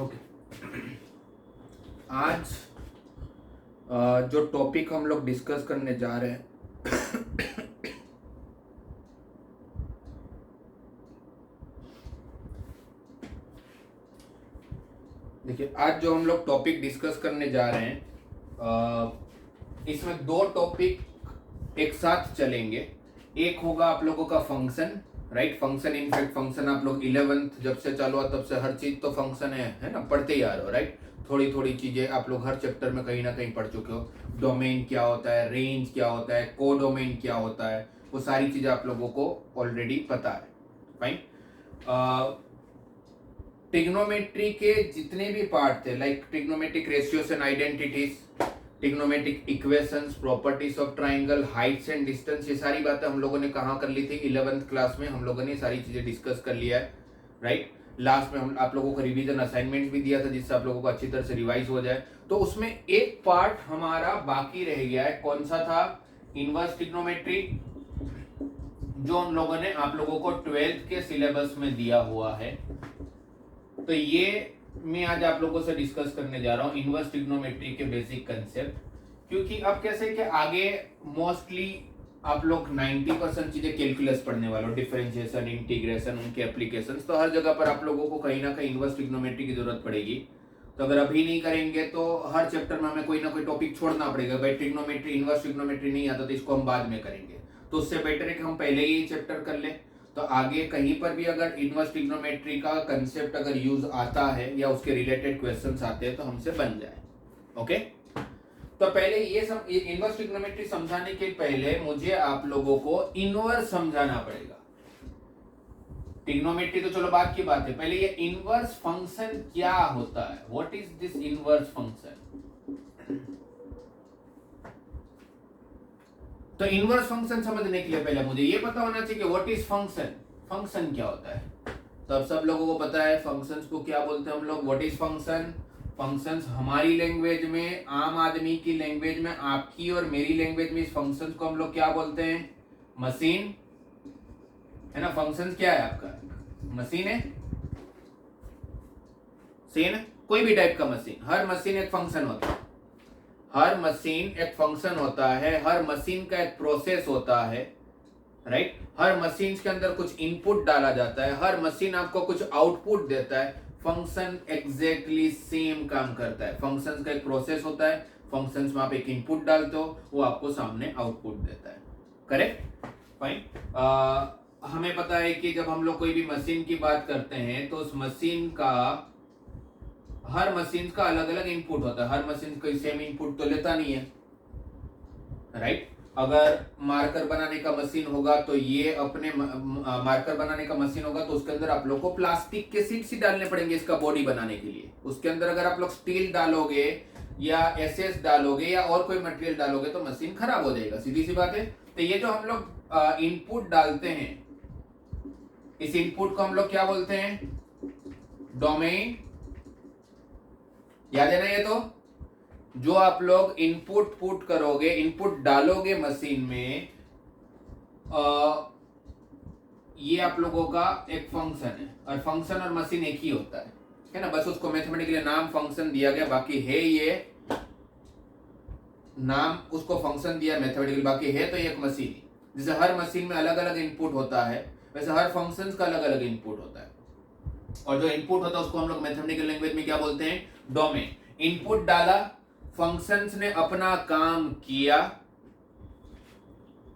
Okay. आज जो topic हम लोग डिस्कस करने जा रहे हैं देखिए, आज जो हम लोग टॉपिक डिस्कस करने जा रहे हैं इसमें दो टॉपिक एक साथ चलेंगे। एक होगा आप लोगों का function, right. Function, in fact function आप लोग 11th जब से चालू हुआ तब से हर चीज तो फंक्शन है ना, पढ़ते ही आ रहे हो, राइट। थोड़ी थोड़ी चीजें आप लोग हर चैप्टर में कहीं ना कहीं पढ़ चुके हो। डोमेन क्या होता है, रेंज क्या होता है, को डोमेन क्या होता है, वो सारी चीजें आप लोगों को ऑलरेडी पता है। फाइन। ट्रिग्नोमेट्री के जितने भी पार्ट थे, like trigonometric ratios and identities, trigonometric equations, properties of triangle, Heights and distance, ये सारी बातें हम लोगों ने कहाँ कर ली थी? 11th क्लास में हम लोगों ने सारी चीजें डिस्कस कर लिया है, राइट। लास्ट में हम आप लोगों को रिवीजन असाइनमेंट भी दिया था जिससे आप लोगों को अच्छी तरह से रिवाइज हो जाए। तो उसमें एक पार्ट हमारा बाकी रह गया है, कौन सा था? इनवर्स ट्रिग्नोमेट्री, जो हम लोगों ने आप लोगों को 12th के सिलेबस में दिया हुआ है। तो ये मैं आज आप लोगों से डिस्कस करने जा रहा हूँ इनवर्स ट्रिग्नोमेट्री के बेसिक कंसेप्ट, क्योंकि अब कैसे कि आगे मोस्टली आप लोग 90% चीजें कैलकुलस पढ़ने वाले हो, डिफरेंशिएशन, इंटीग्रेशन, उनके एप्लीकेशंस। तो हर जगह पर आप लोगों को कहीं ना कहीं इनवर्स ट्रिग्नोमेट्री की जरूरत पड़ेगी। तो अगर अभी नहीं करेंगे तो हर चैप्टर में हमें कोई ना कोई टॉपिक छोड़ना पड़ेगा। भाई ट्रिग्नोमेट्री, इनवर्स ट्रिग्नोमेट्री नहीं आता तो इसको हम बाद में करेंगे। तो उससे बेटर है कि हम पहले ही चैप्टर कर लें, तो आगे कहीं पर भी अगर इनवर्स ट्रिग्नोमेट्री का कंसेप्ट अगर यूज आता है या उसके रिलेटेड क्वेश्चंस आते हैं तो हमसे बन जाए। ओके। तो पहले ये इनवर्स ट्रिग्नोमेट्री समझाने के पहले मुझे आप लोगों को इनवर्स समझाना पड़ेगा। ट्रिग्नोमेट्री तो चलो बात की बात है, पहले ये इनवर्स फंक्शन क्या होता है? What is this inverse function? तो इनवर्स फंक्शन समझने के लिए पहले मुझे ये पता होना चाहिए कि व्हाट इज फंक्शन, फंक्शन क्या होता है। तो अब सब लोगों को पता है फंक्शंस को क्या बोलते हैं हम लोग। What is function? फंक्शंस हमारी लैंग्वेज में, आम आदमी की लैंग्वेज में, आपकी और मेरी लैंग्वेज में इस फंक्शंस को हम लोग क्या बोलते हैं? मशीन, है ना। फंक्शंस क्या है आपका? मशीन है, सेन, कोई भी टाइप का मशीन, हर मशीन एक फंक्शन होता है। हर मशीन एक फंक्शन होता है, हर मशीन का एक प्रोसेस होता है, राइट। हर मशीन के अंदर कुछ इनपुट डाला जाता है, हर मशीन आपको कुछ आउटपुट देता है। फंक्शन एग्जैक्टली सेम काम करता है। फंक्शन का एक प्रोसेस होता है, फंक्शन में आप एक इनपुट डालते हो, वो आपको सामने आउटपुट देता है। Correct, fine. हमें पता है कि जब हम लोग कोई भी मशीन की बात करते हैं तो उस मशीन का, हर मशीन का अलग अलग इनपुट होता है। हर मशीन कोई सेम इनपुट तो लेता नहीं है, राइट। अगर मार्कर बनाने का मशीन होगा तो ये अपने मार्कर बनाने का मशीन होगा तो उसके अंदर आप लोग को प्लास्टिक के शीट्स ही डालने पड़ेंगे इसका बॉडी बनाने के लिए। उसके अंदर अगर आप लोग स्टील डालोगे या एसएस डालोगे या और कोई मटेरियल डालोगे तो मशीन खराब हो जाएगा, सीधी सी बात है। तो ये जो हम लोग इनपुट डालते हैं, इस इनपुट को हम लोग क्या बोलते हैं? डोमेन। याद है ना? ये तो जो आप लोग इनपुट पुट करोगे, इनपुट डालोगे मशीन में, ये आप लोगों का एक फंक्शन है। और फंक्शन और मशीन एक ही होता है ना। बस उसको मैथमेटिकली नाम फंक्शन दिया गया, बाकी है ये नाम, उसको फंक्शन दिया मैथमेटिकली, बाकी है तो एक मशीन। जैसे हर मशीन में अलग अलग इनपुट होता है, वैसे हर फंक्शन का अलग अलग इनपुट होता है। और जो इनपुट होता है उसको हम लोग मैथमेटिकल लैंग्वेज में क्या बोलते हैं? डोमेन। इनपुट डाला, फंक्शंस ने अपना काम किया।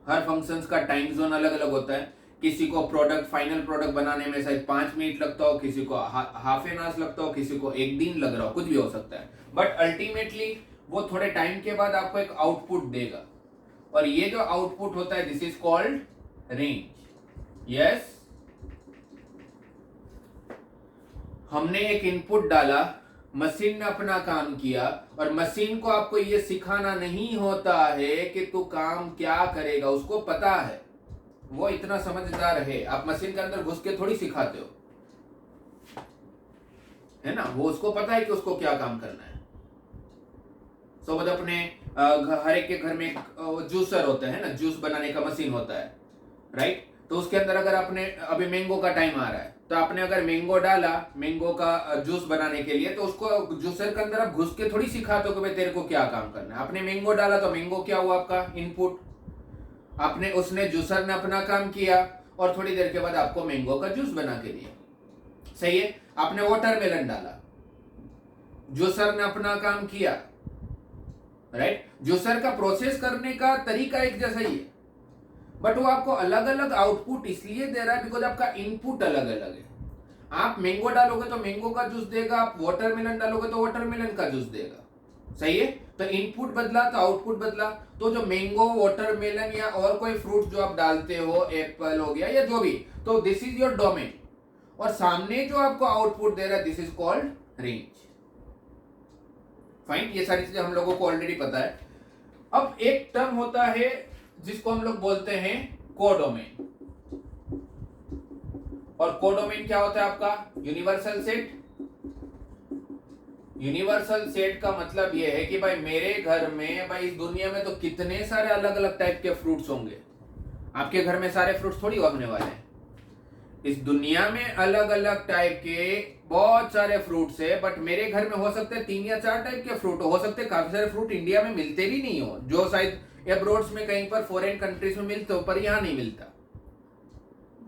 हर फंक्शंस का टाइम जोन अलग अलग होता है। किसी को प्रोडक्ट, फाइनल प्रोडक्ट बनाने में शायद 5 मिनट लगता हो, किसी को हाफ एन आवर लगता हो, किसी को 1 दिन लग रहा हो, कुछ भी हो सकता है। बट अल्टीमेटली वो थोड़े टाइम के बाद आपको एक आउटपुट देगा, और ये जो आउटपुट होता है this is called range. Yes, हमने एक इनपुट डाला, मशीन ने अपना काम किया, और मशीन को आपको यह सिखाना नहीं होता है कि तू काम क्या करेगा, उसको पता है, वो इतना समझदार है। आप मशीन के अंदर घुस के थोड़ी सिखाते हो, है ना। वो उसको पता है कि उसको क्या काम करना है। सब अपने हर एक के घर में जूसर होता है ना, जूस बनाने का मशीन होता है, राइट। तो उसके अंदर अगर आपने अभी मैंगो का टाइम आ रहा है तो आपने अगर मैंगो डाला मैंगो का जूस बनाने के लिए, तो उसको जूसर के अंदर आप घुस के थोड़ी सिखाते हो कि भाई तेरे को क्या काम करना है। आपने मैंगो डाला तो मैंगो क्या हुआ आपका इनपुट, आपने उसने जूसर ने अपना काम किया और थोड़ी देर के बाद आपको मैंगो का जूस बना के दिया। सही है। आपने वाटरमेलन डाला, जूसर ने अपना काम किया, राइट। जूसर का प्रोसेस करने का तरीका एक जैसा ही है, बट वो आपको अलग अलग आउटपुट इसलिए दे रहा है बिकॉज आपका इनपुट अलग अलग है। आप मैंगो डालोगे तो मैंगो का जूस देगा, आप वाटरमेलन डालोगे तो वाटरमेलन का जूस देगा। सही है। तो इनपुट बदला तो आउटपुट बदला। तो जो मैंगो, वाटरमेलन या और कोई फ्रूट जो आप डालते हो, एप्पल हो गया या जो भी, तो दिस इज योर डोमेन, और सामने जो आपको आउटपुट दे रहा है this is called range. Fine. ये सारी चीजें हम लोगों को ऑलरेडी पता है। अब एक टर्म होता है जिसको हम लोग बोलते हैं कोडोमेन। और कोडोमेन क्या होता है आपका? Universal set. यूनिवर्सल सेट का मतलब यह है कि भाई मेरे घर में, भाई इस दुनिया में तो कितने सारे अलग अलग टाइप के फ्रूट्स होंगे। आपके घर में सारे फ्रूट्स थोड़ी उगने वाले हैं। इस दुनिया में अलग अलग टाइप के बहुत सारे फ्रूट्स है, बट मेरे घर में हो सकते हैं 3 या 4 टाइप के फ्रूट हो सकते हैं काफी सारे फ्रूट इंडिया में मिलते भी नहीं हो, जो शायद अब्रॉड्स में कहीं पर फॉरेन कंट्रीज में मिलते हो पर यहां नहीं मिलता,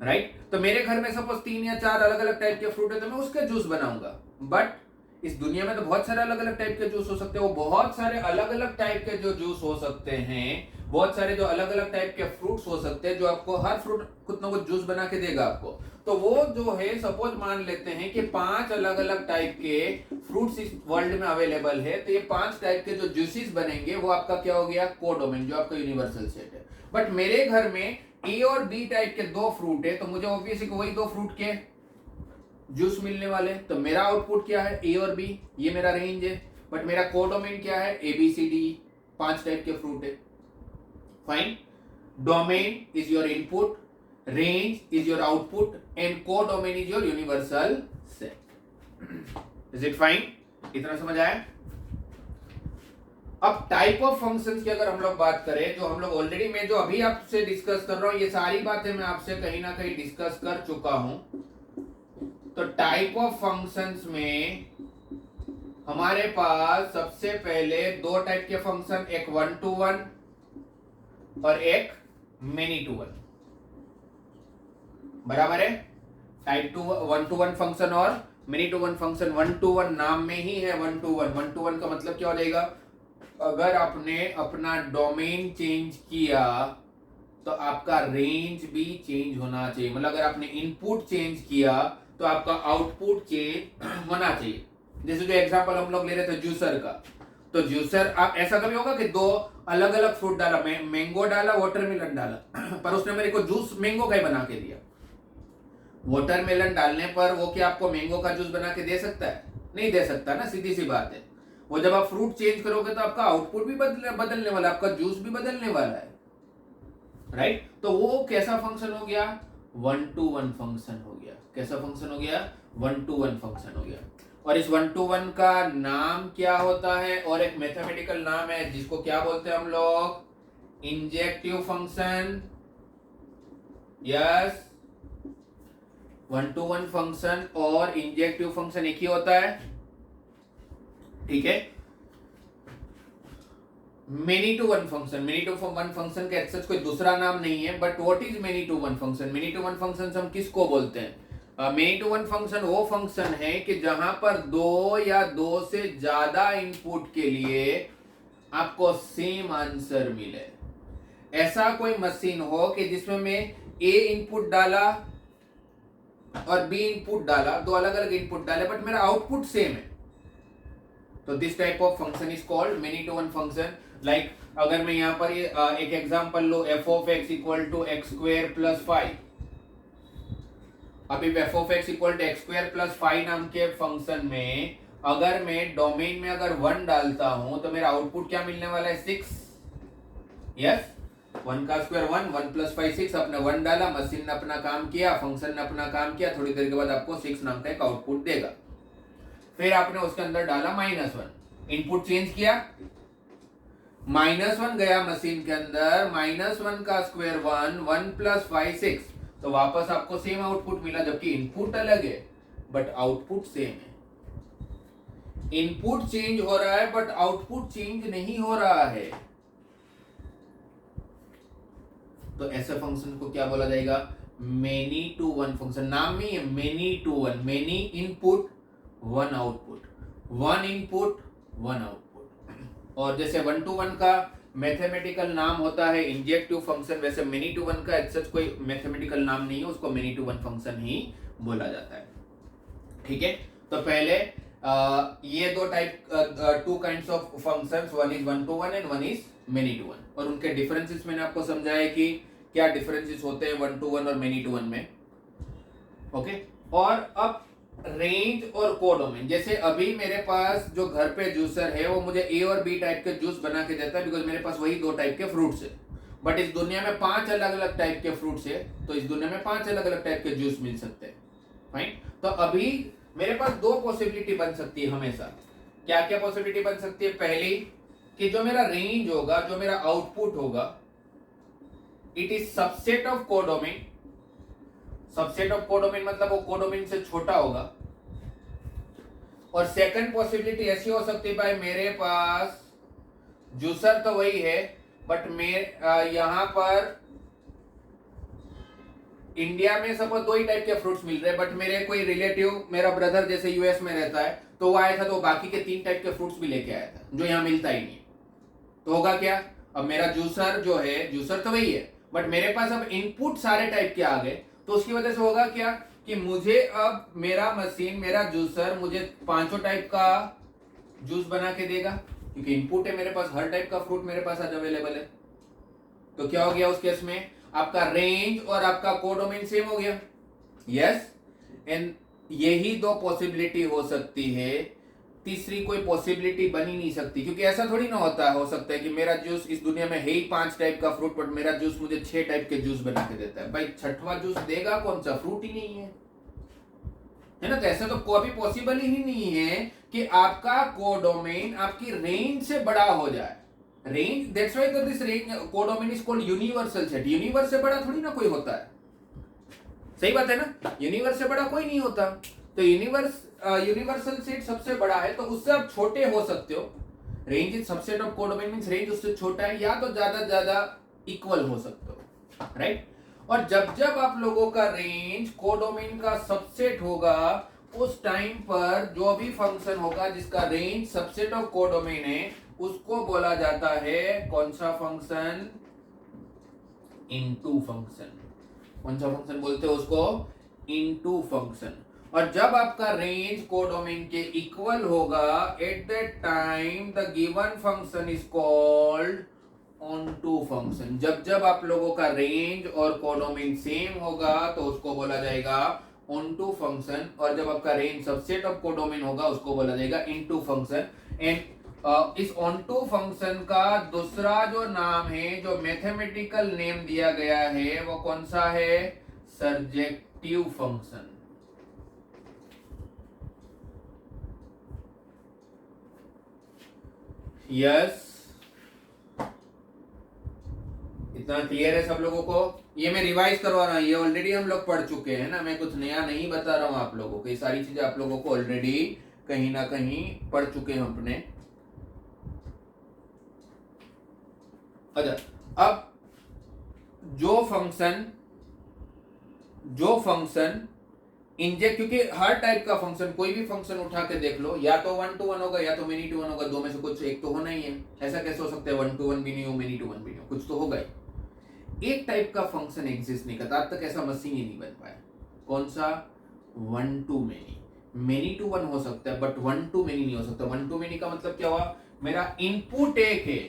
राइट। तो मेरे घर में सपोज 3 या 4 अलग अलग टाइप के फ्रूट है तो मैं उसके जूस बनाऊंगा। बट इस दुनिया में तो बहुत सारे अलग अलग टाइप के जूस हो सकते हैं। वो बहुत सारे अलग अलग टाइप के जो जूस हो सकते हैं, बहुत सारे जो अलग अलग टाइप के फ्रूट्स हो सकते हैं, जो आपको हर फ्रूट कुछ ना कुछ जूस बना के देगा आपको। तो वो जो है, सपोज मान लेते हैं कि 5 अलग अलग टाइप के फ्रूट्स इस वर्ल्ड में अवेलेबल है, तो ये 5 टाइप के जो जूसेस बनेंगे वो आपका क्या हो गया? कोडोमेन, जो आपका यूनिवर्सल सेट है। बट मेरे घर में ए और बी टाइप के 2 फ्रूट है, तो मुझे ऑब्वियसली वही 2 फ्रूट के जूस मिलने वाले। तो मेरा आउटपुट क्या है? ए और बी, ये मेरा रेंज है। बट मेरा कोडोमेन क्या है? A B C D, 5 type के फ्रूट है। Fine. Domain is your input, range is your output, and codomain is your universal set. Is it fine? इतना समझ आया? अब टाइप ऑफ फंक्शंस की अगर हम लोग बात करें, जो हम लोग ऑलरेडी, मैं जो अभी आपसे डिस्कस कर रहा हूं, ये सारी बातें मैं आपसे कहीं ना कहीं डिस्कस कर चुका हूं। तो टाइप ऑफ फंक्शंस में हमारे पास सबसे पहले 2 टाइप के फंक्शन, एक 1 to 1 और एक मेनी टू 1, बराबर है। टाइप 1 to 1 फंक्शन और मेनी टू 1 फंक्शन। 1 to 1 नाम में ही है 1 to 1। 1 to 1 का मतलब क्या हो जाएगा? अगर आपने अपना डोमेन चेंज किया तो आपका रेंज भी चेंज होना चाहिए। मतलब अगर आपने इनपुट चेंज किया तो आपका आउटपुट चेंज होना चाहिए। जैसे जो एग्जांपल हम लोग ले रहे थे जूसर का, तो जूसर, आप ऐसा कभी होगा कि 2 अलग अलग फ्रूट डाला, मैंगो डाला, वाटरमेलन डाला, पर उसने मेरे को जूस मैंगो का ही बना के दिया। वाटरमेलन डालने पर वो क्या आपको मैंगो का जूस बना के दे सकता है? नहीं दे सकता ना, सीधी सी बात है। वो जब आप फ्रूट चेंज करोगे तो आपका आउटपुट भी बदलने वाला है, आपका जूस भी बदलने वाला है, राइट। तो वो कैसा फंक्शन हो गया? 1 to 1 फंक्शन हो गया। कैसा फंक्शन हो गया? 1 to 1 फंक्शन हो गया। और इस 1 to 1 का नाम क्या होता है? और एक मैथमेटिकल नाम है जिसको क्या बोलते हैं हम लोग? Injective function. Yes, 1 to 1 function और इंजेक्टिव फंक्शन एक ही होता है, ठीक है। Many to 1 function, many to 1 function का सच कोई दूसरा नाम नहीं है, but what is many to 1 function? Many to 1 function हम किसको बोलते हैं? मेनी टू 1 फंक्शन वो फंक्शन है कि जहां पर 2 या 2 से ज्यादा इनपुट के लिए आपको सेम आंसर मिले। ऐसा कोई मशीन हो कि जिसमें मैं ए इनपुट डाला और बी इनपुट डाला, 2 अलग अलग इनपुट डाले, बट मेरा आउटपुट सेम है, तो this type of function is called many to 1 function. Like अगर मैं यहाँ पर एक एग्जांपल लो, f of x equal to x square plus 5। अभी f of x equal to x square plus 5 नाम के फंक्शन में अगर मैं डोमेन में अगर 1 डालता हूं तो मेरा आउटपुट क्या मिलने वाला है? 6। यस, 1 का स्क्वायर 1, 1 प्लस 5 6। आपने 1 डाला, मशीन ने अपना काम किया, फंक्शन ने अपना काम किया, थोड़ी देर के बाद आपको 6 नाम का एक आउटपुट देगा। फिर आपने उसके अंदर डाला -1, इनपुट चेंज किया, -1 गया मशीन के अंदर, -1 का स्क्वायर 1, 1 प्लस 5 6। तो वापस आपको सेम आउटपुट मिला, जबकि इनपुट अलग है बट आउटपुट सेम है। इनपुट चेंज हो रहा है बट आउटपुट चेंज नहीं हो रहा है। तो ऐसे फंक्शन को क्या बोला जाएगा? Many to one function. नाम में है many to one, many input one output, one input one output. और जैसे वन टू वन का मैथमेटिकल नाम होता है इंजेक्टिव फंक्शन, वैसे मेनी टू वन का सच कोई मैथमेटिकल नाम नहीं है, उसको मेनी टू वन फंक्शन ही बोला जाता है। ठीक है, तो पहले ये दो type, two kinds of functions, one is one to one and one is many to one. और उनके डिफरेंसेस मैंने आपको समझाया कि क्या डिफरेंसेस होते हैं वन टू वन और मेनी टू वन में। ओके, और अब रेंज और कोडोमेन। जैसे अभी मेरे पास जो घर पे जूसर है वो मुझे ए और बी टाइप के जूस बना के देता है, बिकॉज मेरे पास वही दो टाइप के फ्रूट्स है। बट इस दुनिया में 5 अलग अलग टाइप के फ्रूट्स है, तो इस दुनिया में 5 अलग अलग टाइप के जूस मिल सकते हैं। फाइन, तो अभी मेरे पास दो पॉसिबिलिटी बन सकती है हमेशा। क्या क्या पॉसिबिलिटी बन सकती है? पहली कि जो मेरा रेंज होगा, जो मेरा आउटपुट होगा, it is subset of codomain. Subset of codomain मतलब वो कोडोमेन से छोटा होगा। और सेकंड पॉसिबिलिटी ऐसी हो सकती है, भाई मेरे पास जूसर तो वही है बट यहां पर इंडिया में सपोज दो ही टाइप के फ्रूट्स मिल रहे हैं, बट मेरे कोई रिलेटिव, मेरा ब्रदर जैसे यूएस में रहता है, तो वो आया था तो बाकी के 3 टाइप के फ्रूट्स भी लेके आया था जो यहाँ मिलता ही नहीं। तो होगा क्या? अब मेरा जूसर जो है, जूसर तो वही है बट मेरे पास अब इनपुट सारे टाइप के आ गए, तो उसकी वजह से होगा क्या कि मुझे अब मेरा मशीन, मेरा जूसर मुझे 5 टाइप का जूस बना के देगा, क्योंकि इनपुट है मेरे पास, हर टाइप का फ्रूट मेरे पास आज अवेलेबल है। तो क्या हो गया उस केस में? आपका रेंज और आपका कोडोमेन सेम हो गया। यस, एंड यही दो पॉसिबिलिटी हो सकती है, तीसरी कोई पॉसिबिलिटी बन ही नहीं सकती। क्योंकि ऐसा थोड़ी ना होता हो सकता है कि मेरा जूस, इस दुनिया में है ही 5 टाइप का फ्रूट, बट मेरा जूस मुझे 6 टाइप के जूस बना के देता है। भाई 6वां जूस देगा कौन सा? फ्रूट ही नहीं है ना? तो ऐसा तो कभी पॉसिबल ही नहीं है कि आपका कोडोमेन आपकी रेंज से बड़ा हो जाए। Range, that's why this range codomain is called universal set. Universe से बड़ा थोड़ी ना कोई होता है, सही बात है ना? यूनिवर्स से बड़ा कोई नहीं होता। तो यूनिवर्सल सेट सबसे बड़ा है, तो उससे आप छोटे हो सकते हो। Range is subset of codomain means range उससे छोटा है, या तो ज्यादा इक्वल हो सकते हो, राइट? और जब जब आप लोगों का रेंज कोडोमेन का सबसेट होगा, उस टाइम पर जो भी फंक्शन होगा जिसका रेंज सबसेट ऑफ कोडोमेन है, उसको बोला जाता है कौन सा फंक्शन? Into function. कौन सा फंक्शन बोलते हैं उसको? Into function. और जब आपका रेंज कोडोमेन के इक्वल होगा, at that time the given function is called onto function. जब जब आप लोगों का रेंज और कोडोमेन सेम होगा तो उसको बोला जाएगा ऑनटू फंक्शन, और जब आपका रेंज सबसेट ऑफ कोडोमेन होगा उसको बोला जाएगा इनटू फंक्शन। एंड इस ऑनटू फंक्शन का दूसरा जो नाम है, जो मैथमेटिकल नेम दिया गया है, वो कौन सा है? Surjective function. यस, इतना क्लियर है सब लोगों को? ये मैं रिवाइज करवा रहा हूं, ये ऑलरेडी हम लोग पढ़ चुके हैं ना, मैं कुछ नया नहीं बता रहा हूं आप लोगों को। ये सारी चीजें आप लोगों को ऑलरेडी कहीं ना कहीं पढ़ चुके हैं अपने। अच्छा, अब जो फंक्शन इंजेक्ट, क्योंकि हर टाइप का फंक्शन, कोई भी फंक्शन उठा के देख लो, या तो 1 to 1 होगा या तो मेनी टू 1 होगा, दो में से कुछ एक तो होना ही है। ऐसा कैसे हो सकता है 1 to 1 भी नहीं हो, मेनी टू 1 भी नहीं हो? कुछ तो होगा ही। एक टाइप का फंक्शन एग्जिस्ट नहीं करता, आज तक ऐसा मशीन ही नहीं बन पाया। कौन सा? 1 to many। मेनी टू 1 हो सकता है बट 1 to many नहीं हो सकता। 1 to many का मतलब क्या हुआ? मेरा इनपुट एक है,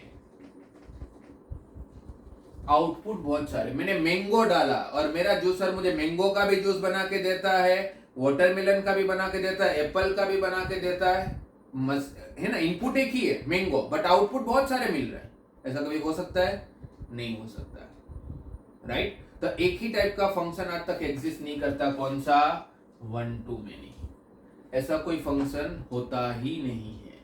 आउटपुट बहुत सारे। मैंने मैंगो डाला और मेरा जूसर मुझे मैंगो का भी जूस बना के देता है, वाटरमेलन का भी बना के देता है, एप्पल का भी बना के देता है ना? इनपुट एक ही है मैंगो, बट आउटपुट बहुत सारे मिल रहे हैं। ऐसा कभी हो सकता है? नहीं हो सकता, राइट? तो एक ही टाइप का फंक्शन आज तक एग्जिस्ट नहीं करता। कौन सा? 1 to many। ऐसा कोई फंक्शन होता ही नहीं है,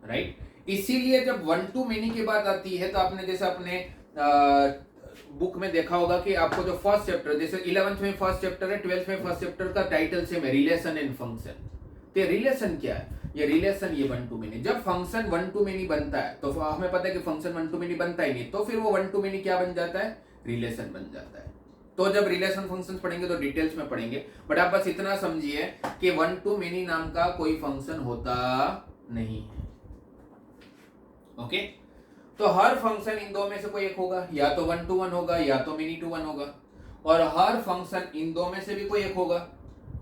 राइट? इसीलिए जब 1 to many की बात आती है तो आपने जैसे अपने बुक में देखा होगा कि आपको जो फर्स्ट चैप्टर, जैसे 11th में फर्स्ट चैप्टर है, 12th में फर्स्ट चैप्टर का टाइटल सेम है, रिलेशन एंड फंक्शन। तो रिलेशन क्या है? ये रिलेशन ये वन टू मेनी। जब फंक्शन वन टू मेनी बनता है तो हमें पता है कि फंक्शन वन टू मेनी बनता ही नहीं, तो फिर वो वन टू मेनी क्या बन जाता है? रिलेशन बन जाता है। तो जब रिलेशन फंक्शंस पढ़ेंगे तो डिटेल्स में पढ़ेंगे, बट आप बस इतना समझिए कि वन टू मेनी नाम का कोई फंक्शन होता नहीं है। ओके, तो हर फंक्शन इन दो में से कोई एक होगा, या तो वन टू वन होगा या तो मेनी टू वन होगा, और हर फंक्शन इन दो में से भी कोई एक होगा,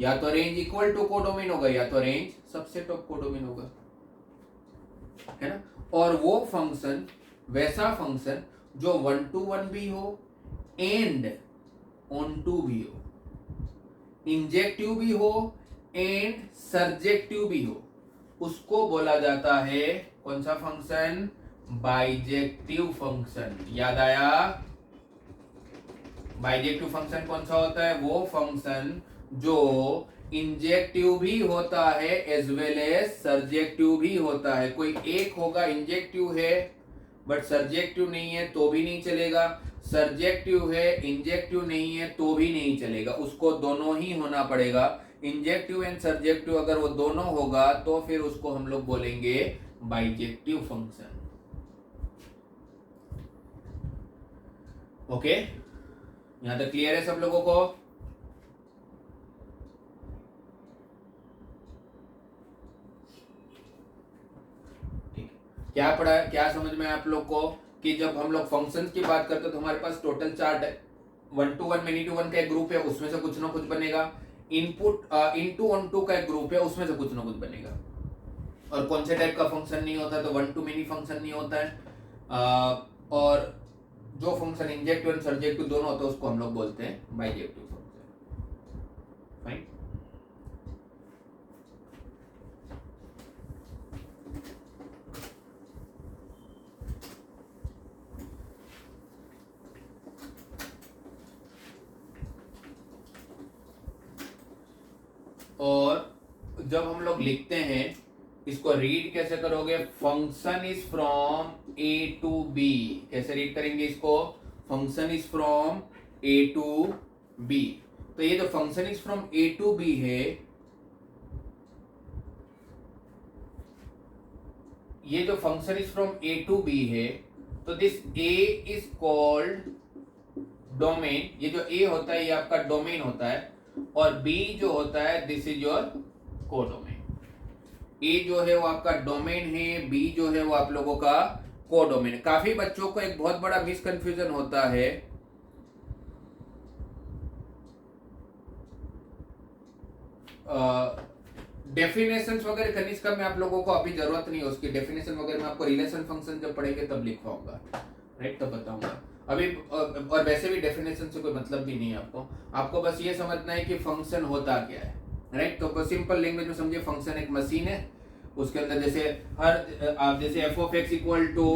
या तो रेंज इक्वल टू कोडोमेन होगा या तो रेंज सबसेट ऑफ कोडोमेन होगा, है ना। और वो फंक्शन वैसा फंक्शन जो वन टू वन भी हो एंड ऑन टू भी हो, इंजेक्टिव भी हो एंड सर्जेक्टिव भी हो, उसको बोला जाता है कौन सा फंक्शन? Bijective function. याद आया? बाइजेक्टिव फंक्शन कौन सा होता है? वो फंक्शन जो इंजेक्टिव भी होता है एज वेल एज सर्जेक्टिव भी होता है। कोई एक होगा इंजेक्टिव है बट सर्जेक्टिव नहीं है तो भी नहीं चलेगा, सर्जेक्टिव है इंजेक्टिव नहीं है तो भी नहीं चलेगा, उसको दोनों ही होना पड़ेगा। इंजेक्टिव एंड सर्जेक्टिव अगर वो दोनों होगा तो फिर उसको हम लोग बोलेंगे बाइजेक्टिव फंक्शन। ओके, यहां तक क्लियर है सब लोगों को? क्या पढ़ा, क्या समझ में आप लोग को कि जब हम लोग फंक्शंस की बात करते हैं तो हमारे पास टोटल चार्ट है, one to one many to one का एक ग्रुप है, उसमें से कुछ ना कुछ बनेगा, इनपुट इनटू वन टू का एक ग्रुप है, उसमें से कुछ ना कुछ बनेगा। और कौन से टाइप का फंक्शन नहीं होता? तो वन टू मेनी फंक्शन नहीं होता है, और जो फंक्शन इंजेक्टिव एंड सर्जेक्टिव दोनों होता है उसको हम लोग बोलते हैं बाइजेक्टिव फंक्शन। फाइन। और जब हम लोग लिखते हैं इसको रीड कैसे करोगे? Function is from A to B. कैसे रीड करेंगे इसको? Function is from A to B. तो ये जो function is from A to B है, ये जो function is from A to B है, तो this A is called domain. ये जो ए होता है ये आपका डोमेन होता है, और बी जो होता है दिस इज योर कोडोमेन। ए जो है वो आपका डोमेन है, बी जो है वो आप लोगों का कोडोमेन। काफी बच्चों को एक बहुत बड़ा मिसकंफ्यूजन होता है, डेफिनेशंस वगैरह करने इसका मैं आप लोगों को अभी जरूरत नहीं है, उसकी डेफिनेशन वगैरह मैं आपको रिलेशन फंक्शन जब पढ़ेंगे तब लिखवाऊंगा, राइट, तब बताऊंगा अभी। और वैसे भी डेफिनेशन से कोई मतलब भी नहीं है आपको बस ये समझना है कि फंक्शन होता क्या है, राइट। तो सिंपल लैंग्वेज में समझिए, फंक्शन एक मशीन है, उसके अंदर जैसे आप जैसे f of x equal to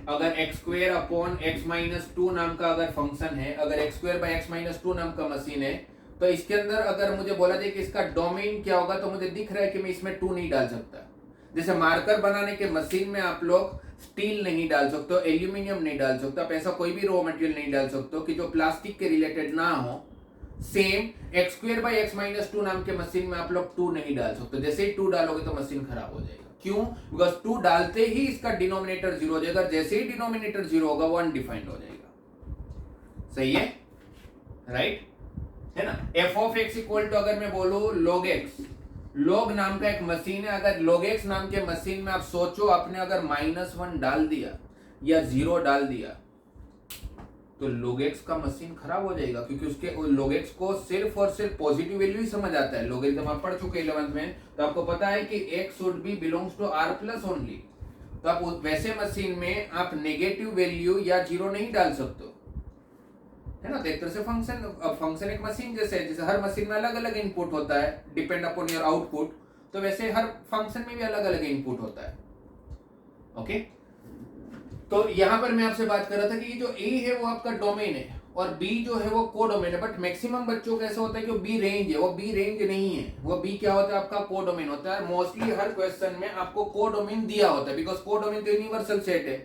अगर x square upon x minus two नाम का अगर फंक्शन है, अगर x square by x minus two नाम का मशीन है, तो इसके अंदर अगर मुझे बोला जाए कि इसका डोमेन क्या होगा, तो मुझे दिख रहा है कि मैं इसमें टू नहीं डाल सकता। जैसे मार्कर बनाने के मशीन में आप लोग स्टील नहीं डाल सकते हो, एल्यूमिनियम नहीं डाल सकते, आप ऐसा कोई भी रॉ मटेरियल नहीं डाल सकते हो कि जो प्लास्टिक के रिलेटेड ना हो। Same x square by x minus two नाम के मशीन में आप लोग टू नहीं डाल सकते। जैसे ही टू डालोगे तो मशीन खराब हो जाएगा। क्यों? बिकॉज टू डालते ही इसका डिनोमिनेटर जीरो हो जाएगा, जैसे ही डिनोमिनेटर जीरो होगा वो अनडिफाइंड हो जाएगा। सही है, राइट, है ना। F of x equal to अगर मैं बोलूं log x, log नाम का एक मशीन है, अगर log x नाम के मशीन में आप सोचो आपने अगर -1 डाल दिया या 0 डाल दिया तो log x का मशीन खराब हो जाएगा, क्योंकि उसके log x को सिर्फ और सिर्फ पॉजिटिव वैल्यू ही समझ आता है। लॉगरिथम आप पढ़ चुके 11th में, तो आपको पता है कि x should be belongs to r plus only. तो आप वैसे मशीन में आप नेगेटिव वैल्यू या 0 नहीं डाल सकते, है ना। तो एक तरह से फंक्शन एक मशीन जैसे हर मशीन में अलग अलग इनपुट होता है डिपेंड अपॉन योर आउटपुट, तो वैसे हर फंक्शन में भी अलग अलग इनपुट होता है। ओके, तो यहां पर मैं आपसे बात कर रहा था कि ये जो ए है वो आपका डोमेन है और बी जो है वो कोडोमेन है। बट मैक्सिमम बच्चों को ऐसा होता है कि वो बी रेंज है, वो बी रेंज नहीं है, वो बी क्या होता है आपका कोडोमेन होता है। मोस्टली हर क्वेश्चन में आपको कोडोमेन दिया होता है, बिकॉज कोडोमेन तो यूनिवर्सल सेट है,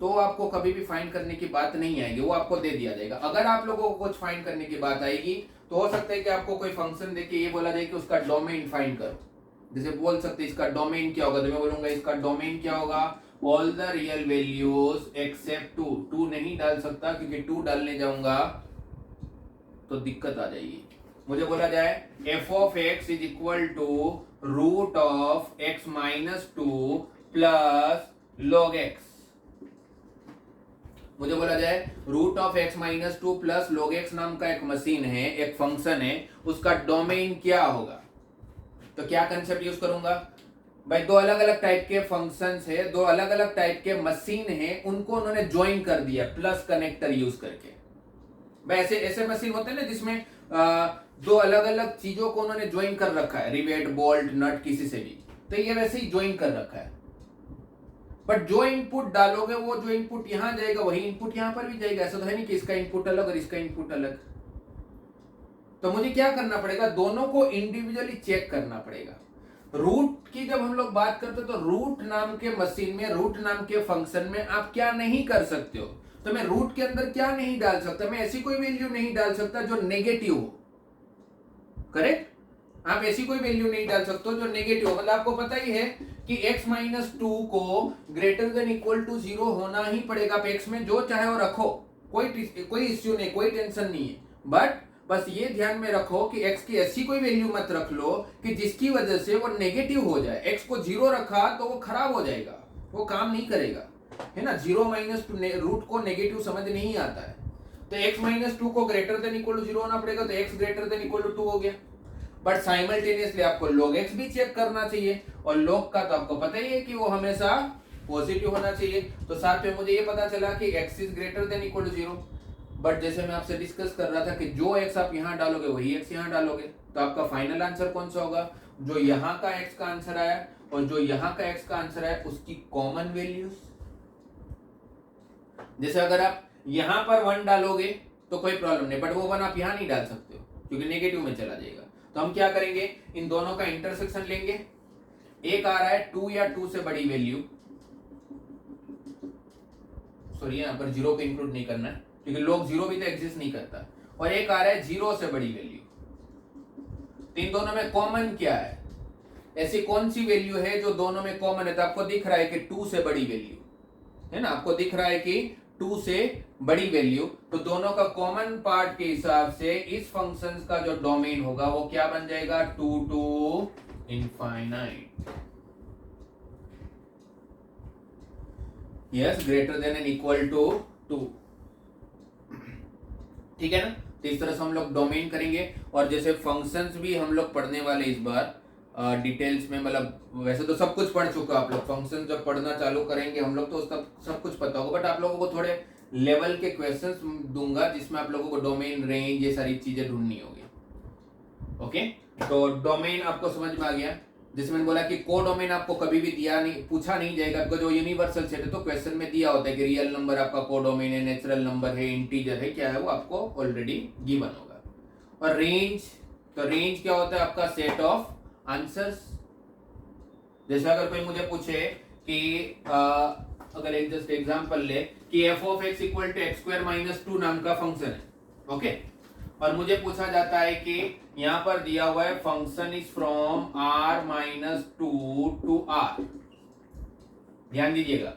तो आपको कभी भी फाइंड करने की बात नहीं आएगी, वो आपको दे दिया जाएगा। अगर आप लोगों को कुछ फाइंड करने की बात आएगी तो हो सकता है कि आपको कोई फंक्शन देके ये बोला जाए कि उसका डोमेन फाइंड करो। जैसे बोल सकते हैं इसका डोमेन क्या होगा, तो मैं बोलूंगा इसका डोमेन क्या होगा, all the real values except two. Two नहीं डाल सकता क्योंकि टू डालने जाऊंगा तो दिक्कत आ जाएगी। मुझे बोला जाए f of x is equal to root of x minus two plus log x. मुझे बोला जाए root of x minus two plus log x नाम का एक मशीन है, एक फंक्शन है, उसका डोमेन क्या होगा। तो क्या कंसेप्ट यूज करूंगा भाई, दो अलग अलग टाइप के फंक्शंस है, दो अलग अलग टाइप के मशीन है, उनको उन्होंने ज्वाइन कर दिया प्लस कनेक्टर यूज करके। भाई ऐसे ऐसे मशीन होते हैं ना जिसमें दो अलग अलग चीजों को उन्होंने ज्वाइन कर रखा है, रिवेट बोल्ट नट किसी से भी, तो ये वैसे ही ज्वाइन कर रखा है। बट जो इनपुट डालोगे वो जो इनपुट यहां जाएगा वही इनपुट यहां पर भी जाएगा। ऐसा तो है नहीं कि इसका इनपुट अलग और इसका इनपुट अलग। तो मुझे क्या करना पड़ेगा, दोनों को इंडिविजुअली चेक करना पड़ेगा। रूट की जब हम लोग बात करते तो रूट नाम के मशीन में, रूट नाम के फंक्शन में आप क्या नहीं कर सकते हो, तो मैं रूट के अंदर क्या नहीं डाल सकता, मैं ऐसी कोई वैल्यू नहीं डाल सकता जो नेगेटिव हो। करेक्ट, आप ऐसी कोई वैल्यू नहीं डाल सकते जो नेगेटिव हो। मतलब आपको पता ही है कि x माइनस टू को ग्रेटर देन इक्वल टू 0 होना ही पड़ेगा। आप x में जो चाहे वो रखो, कोई इश्यू नहीं, कोई टेंशन नहीं है। बट बस ये ध्यान में रखो कि x की ऐसी कोई वैल्यू मत रख लो कि जिसकी वजह से वो नेगेटिव हो जाए। x को 0 रखा तो वो खराब हो जाएगा, वो काम नहीं करेगा, है ना। 0 माइनस टू रूट को नेगेटिव समझ नहीं आता है, तो x माइनस टू को ग्रेटर देन इक्वल टू 0 होना पड़ेगा, तो x greater than equal to 2 हो गया। बट साइमल्टेनियसली आपको log x भी चेक करना चाहिए, और log का तो आपको पता ही है कि वो हमेशा पॉजिटिव होना चाहिए। तो साथ में मुझे ये पता चला कि x is greater than equal to 0। But जैसे मैं आपसे डिस्कस कर रहा था कि जो x आप यहां डालोगे वही x यहां डालोगे, तो आपका फाइनल आंसर कौन सा होगा, जो यहां का x का आंसर आया और जो यहां का x का आंसर आया उसकी कॉमन वैल्यूज। जैसे अगर आप यहां पर 1 डालोगे तो कोई प्रॉब्लम नहीं, बट वो 1 आप यहां नहीं डाल सकते हो क्योंकि नेगेटिव में चला जाएगा। तो हम क्या करेंगे, इन दोनों का इंटरसेक्शन लेंगे। एक आ रहा है 2 या 2 से बड़ी वैल्यू, सॉरी यहां पर 0 को इंक्लूड नहीं करना है क्योंकि लोग 0 भी तो एग्जिस्ट नहीं करता, और एक आ रहा है 0 से बड़ी वैल्यू। तो इन दोनों में कॉमन क्या है, ऐसी कौन सी वैल्यू है जो दोनों में कॉमन है। तो आपको दिख रहा है कि 2 से बड़ी वैल्यू है ना, आपको दिख रहा है कि 2 से बड़ी वैल्यू, तो दोनों का कॉमन पार्ट के हिसाब से इस फंक्शन का जो डोमेन होगा वो क्या बन जाएगा, 2 two infinite. Yes, greater than and equal to 2। ठीक है ना। तो इस तरह से हम लोग डोमेन करेंगे, और जैसे फंक्शंस भी हम लोग पढ़ने वाले इस बार डिटेल्स में, मतलब वैसे तो सब कुछ पढ़ चुका आप लोग, फंक्शन जब पढ़ना चालू करेंगे हम लोग तो सब कुछ पता होगा, बट आप लोगों को थोड़े लेवल के क्वेश्चंस दूंगा जिसमें आप लोगों को डोमेन, रेंज, ये सारी चीजें ढूंढनी होगी। ओके, तो डोमेन आपको समझ में आ गया। जैसे मैंने बोला कि को डोमेन आपको कभी भी दिया नहीं, पूछा नहीं जाएगा, आपको जो यूनिवर्सल सेट है तो क्वेश्चन में दिया होता है कि रियल नंबर आपका को डोमेन है, नेचुरल नंबर है, इंटीजर है, क्या है वो आपको ऑलरेडी गिवन होगा। और रेंज, तो रेंज क्या होता है, आपका सेट ऑफ आंसर्स। जैसे अगर कोई मुझे पूछे कि अगर एक जस्ट एग्जांपल ले कि f of x equal to x square minus 2 नाम का फंक्शन है, ओके, और मुझे पूछा जाता है कि यहां पर दिया हुआ है function is from r minus 2 to r। ध्यान दीजिएगा,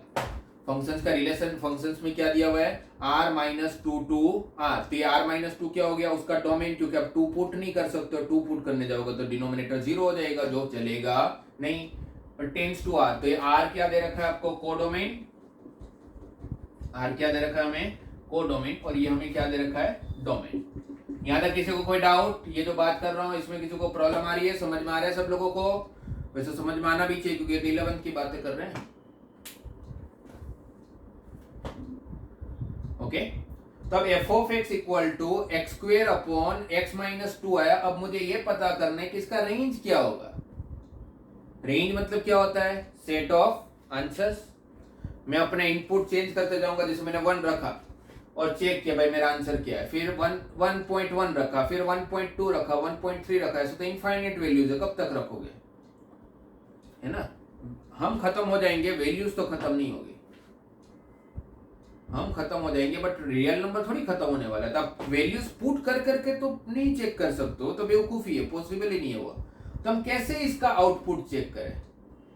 फंक्शंस का रिलेशन फंक्शंस में क्या दिया हुआ है, r माइनस 2 टू r। तो ये r माइनस 2 क्या हो गया, उसका डोमेन, क्योंकि आप 2 पुट नहीं कर सकते हो, 2 पुट करने जाओगे तो डिनोमिनेटर 0 हो जाएगा, जो चलेगा नहीं, और टेंड्स टू r। तो ये r क्या दे रखा है आपको, कोडोमेन। r क्या दे रखा है हमें, कोडोमेन, और ये हमें क्या दे रखा है, डोमेन। यहां तक किसी को कोई डाउट, ये जो बात कर रहा हूं इसमें किसी को प्रॉब्लम आ रही है, समझ में आ रहा है सब लोगों को। वैसे समझ में आना भी चाहिए क्योंकि 11th की बातें कर रहे हैं। ओके, तो अब f of x equal to x square upon x minus 2 आया। अब मुझे ये पता करना है कि इसका रेंज क्या होगा। रेंज मतलब क्या होता है, सेट ऑफ आंसर्स। मैं अपने इनपुट चेंज करते जाऊंगा, जैसे मैंने 1 रखा और चेक किया भाई मेरा आंसर क्या है, फिर 1.1 रखा, फिर 1.2 रखा, 1.3 रखा, ऐसे तो इनफाइनाइट वैल्यूज है, कब तक रखोगे, है ना। हम खत्म हो जाएंगे, वैल्यूज तो खत्म नहीं होगी। हम खत्म हो जाएंगे, बट रियल नंबर थोड़ी खत्म होने वाला है। तो आप वैल्यूज पुट कर करके तो नहीं चेक कर सकते हो, तो बेवकूफी है, पॉसिबल ही नहीं है वो। तो हम कैसे इसका आउटपुट चेक करें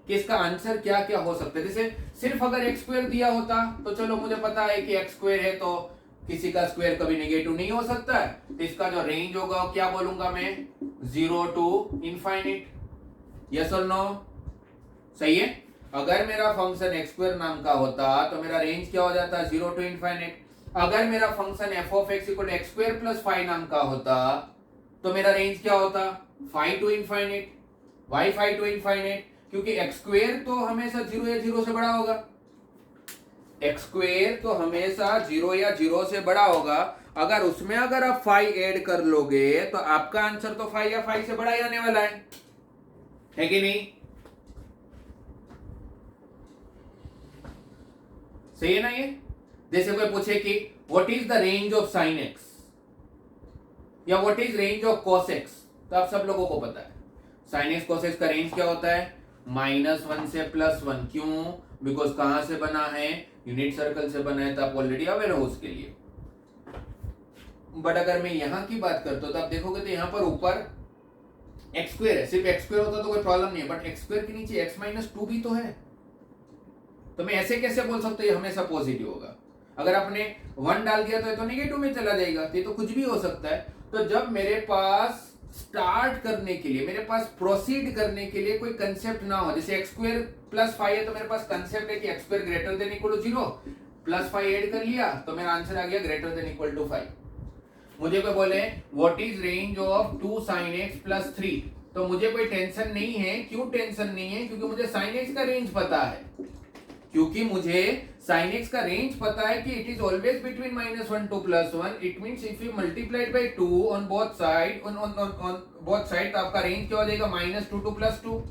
कि इसका आंसर क्या क्या हो सकता है। जैसे सिर्फ अगर एक्स स्क्वायर दिया होता तो चलो मुझे पता है कि एक्स स्क्वायर है तो किसी का स्क्वायर कभी नेगेटिव नहीं हो सकता है, तो इसका जो रेंज होगा वो क्या बोलूंगा मैं, 0 टू इनफाइनिट। यस और नो? सही है। अगर मेरा फंक्शन एक्स स्क्वायर नाम का होता तो मेरा रेंज क्या हो जाता, 0 टू इनफाइनिट। अगर मेरा function f of x equal x square plus 5 नाम का होता तो मेरा रेंज क्या होता, 5 to infinite. Why 5 to infinite? क्योंकि एक्स स्क्वायर तो हमेशा 0 या 0 से बड़ा होगा। एक्स स्क्वायर तो हमेशा 0 या 0 से बड़ा होगा। अगर उसमें अगर आप 5 ऐड कर लोगे तो आपका आंसर तो 5 या 5 से बड़ा ही आने वाला है कि नहीं? सही है ना ये? जैसे कोई पूछे कि what is the range of sine x या what is range of cos x, तो आप सब लोगों को पता है साइन एक्स कॉस एक्स का रेंज क्या होता है, -1 से +1। क्यों? बिकॉज कहां से बना है, यूनिट सर्कल से बना है, तो आप ऑलरेडी अवेयर हो उसके लिए। बट अगर मैं यहां की बात करता हूं तो आप देखोगे तो यहां पर ऊपर एक्स स्क्वायर है, सिर्फ एक्स स्क्वायर होता तो कोई प्रॉब्लम नहीं है, बट एक्स स्क्वायर के नीचे एक्स -2 भी तो है। तो मैं ऐसे कैसे बोल सकता हूं ये हमेशा पॉजिटिव होगा? अगर आपने 1 डाल दिया तो ये तो नेगेटिव में चला जाएगा, तो ये तो कुछ भी हो सकता है। तो जब मेरे पास स्टार्ट करने के लिए, मेरे पास प्रोसीड करने के लिए कोई कंसेप्ट ना हो, जैसे एक्स स्क्वायर प्लस 5 है तो मेरे पास कंसेप्ट है कि x square greater than equal to 0, +5 add कर लिया तो मेरा आंसर आ गया ग्रेटर देन इक्वल टू 5। मुझे कोई बोले what is range of 2 sin x + 3, तो मुझे कोई टेंशन नहीं है। क्यों टेंशन नहीं है? क्योंकि मुझे sin x का रेंज पता है। क्योंकि मुझे sin x का रेंज पता है कि it is always between -1 to +1। It means if you multiplied by 2 on both side, on both side, तो आपका रेंज क्या हो जाएगा, -2 टू +2।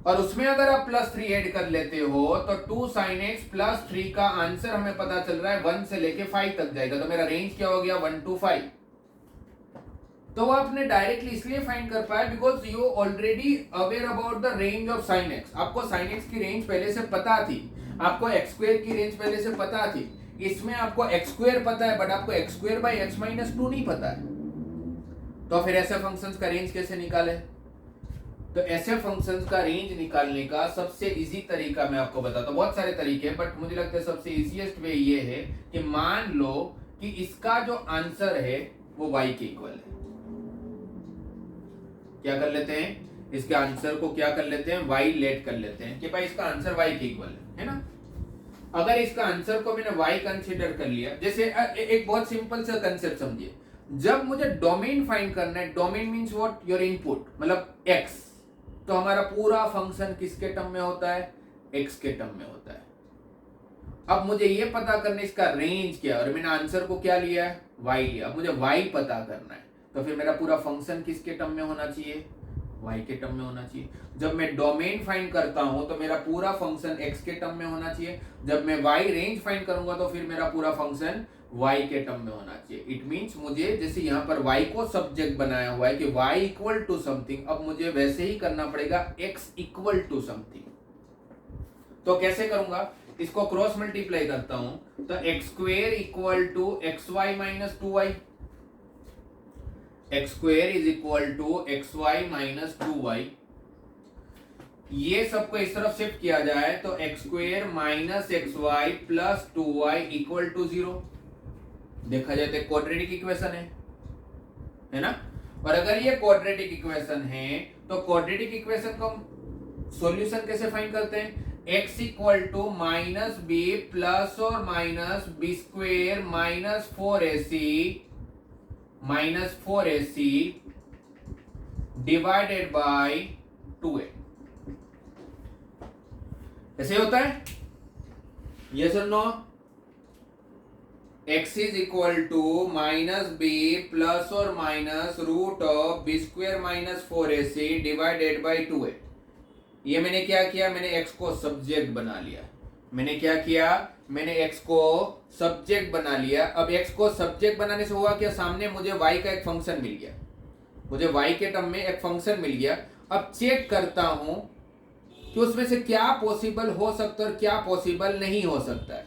और उसमें अगर आप +3 ऐड कर लेते हो तो 2 sin x + 3 का आंसर हमें पता चल रहा है 1 से लेके 5 तक जाएगा। तो मेरा रेंज क्या हो गया, 1 to 5। तो वो आपने डायरेक्टली इसलिए फाइंड कर पाया because you already aware about the range of sin x। आपको sin x की रेंज पहले से पता थी, आपको x स्क्वायर की रेंज पहले से पता थी। इसमें आपको x स्क्वायर पता है बट आपको x स्क्वायर बाय x -2 नहीं पता है। तो फिर ऐसे फंक्शंस का रेंज कैसे निकाले? तो ऐसे फंक्शंस का रेंज निकालने का सबसे इजी तरीका मैं आपको बताता हूं। बहुत सारे तरीके हैं बट मुझे लगता है सबसे इजीएस्ट वे ये है कि मान लो कि इसका जो आंसर है वो y के इक्वल है। क्या कर लेते हैं, इसके आंसर को क्या कर लेते हैं, y लेट कर लेते हैं कि भाई इसका आंसर y के इक्वल है ना। अगर इसका आंसर को मैंने y कंसीडर कर लिया, जैसे एक बहुत सिंपल सा कंसेप्ट समझिए, जब मुझे डोमेन फाइंड करना है, domain means what, your input, मतलब x, तो हमारा पूरा फंक्शन किसके टर्म में होता है, x के टर्म में होता है। अब मुझे ये पता करना है इसका रेंज क्या है, और मैंने आंसर को क्या लिया है, y लिया। अब मुझे y पता करना है, तो फिर मेरा पूरा फंक्शन किसके टर्म में होना चाहिए, y के टर्म में होना चाहिए। जब मैं डोमेन फाइंड करता हूं तो मेरा पूरा फंक्शन x के टर्म में होना चाहिए। जब मैं y रेंज फाइंड करूंगा तो फिर मेरा पूरा फंक्शन y के टर्म में होना चाहिए। इट मींस मुझे जैसे यहाँ पर y को सब्जेक्ट बनाया हुआ है कि y इक्वल टू समथिंग, अब मुझे वैसे ही करना पड़ेगा x इक्वल टू समथिंग। तो कैसे करूंगा, इसको क्रॉस मल्टीप्लाई करता हूं तो x square equal to xy minus 2y, x square is equal to xy minus 2y। ये सबको इस तरफ शिफ्ट किया जाए तो x square minus xy plus 2y equal to 0। देखा जाए तो क्वाड्रेटिक इक्वेशन है ना। और अगर ये क्वाड्रेटिक इक्वेशन है तो क्वाड्रेटिक इक्वेशन को सॉल्यूशन कैसे फाइंड करते हैं, x equal to -b plus और minus b square minus 4ac divided by 2a। ऐसे होता है, यस और no. x is equal to -b plus और minus root of b square minus 4ac divided by 2a। ये मैंने क्या किया, मैंने x को सब्जेक्ट बना लिया। मैंने क्या किया, मैंने x को सब्जेक्ट बना लिया। अब x को सब्जेक्ट बनाने से हुआ क्या, सामने मुझे y का एक फंक्शन मिल गया, मुझे y के टर्म में एक फंक्शन मिल गया। अब चेक करता हूं कि उसमें से क्या पॉसिबल हो सकता है और क्या पॉसिबल नहीं हो सकता है।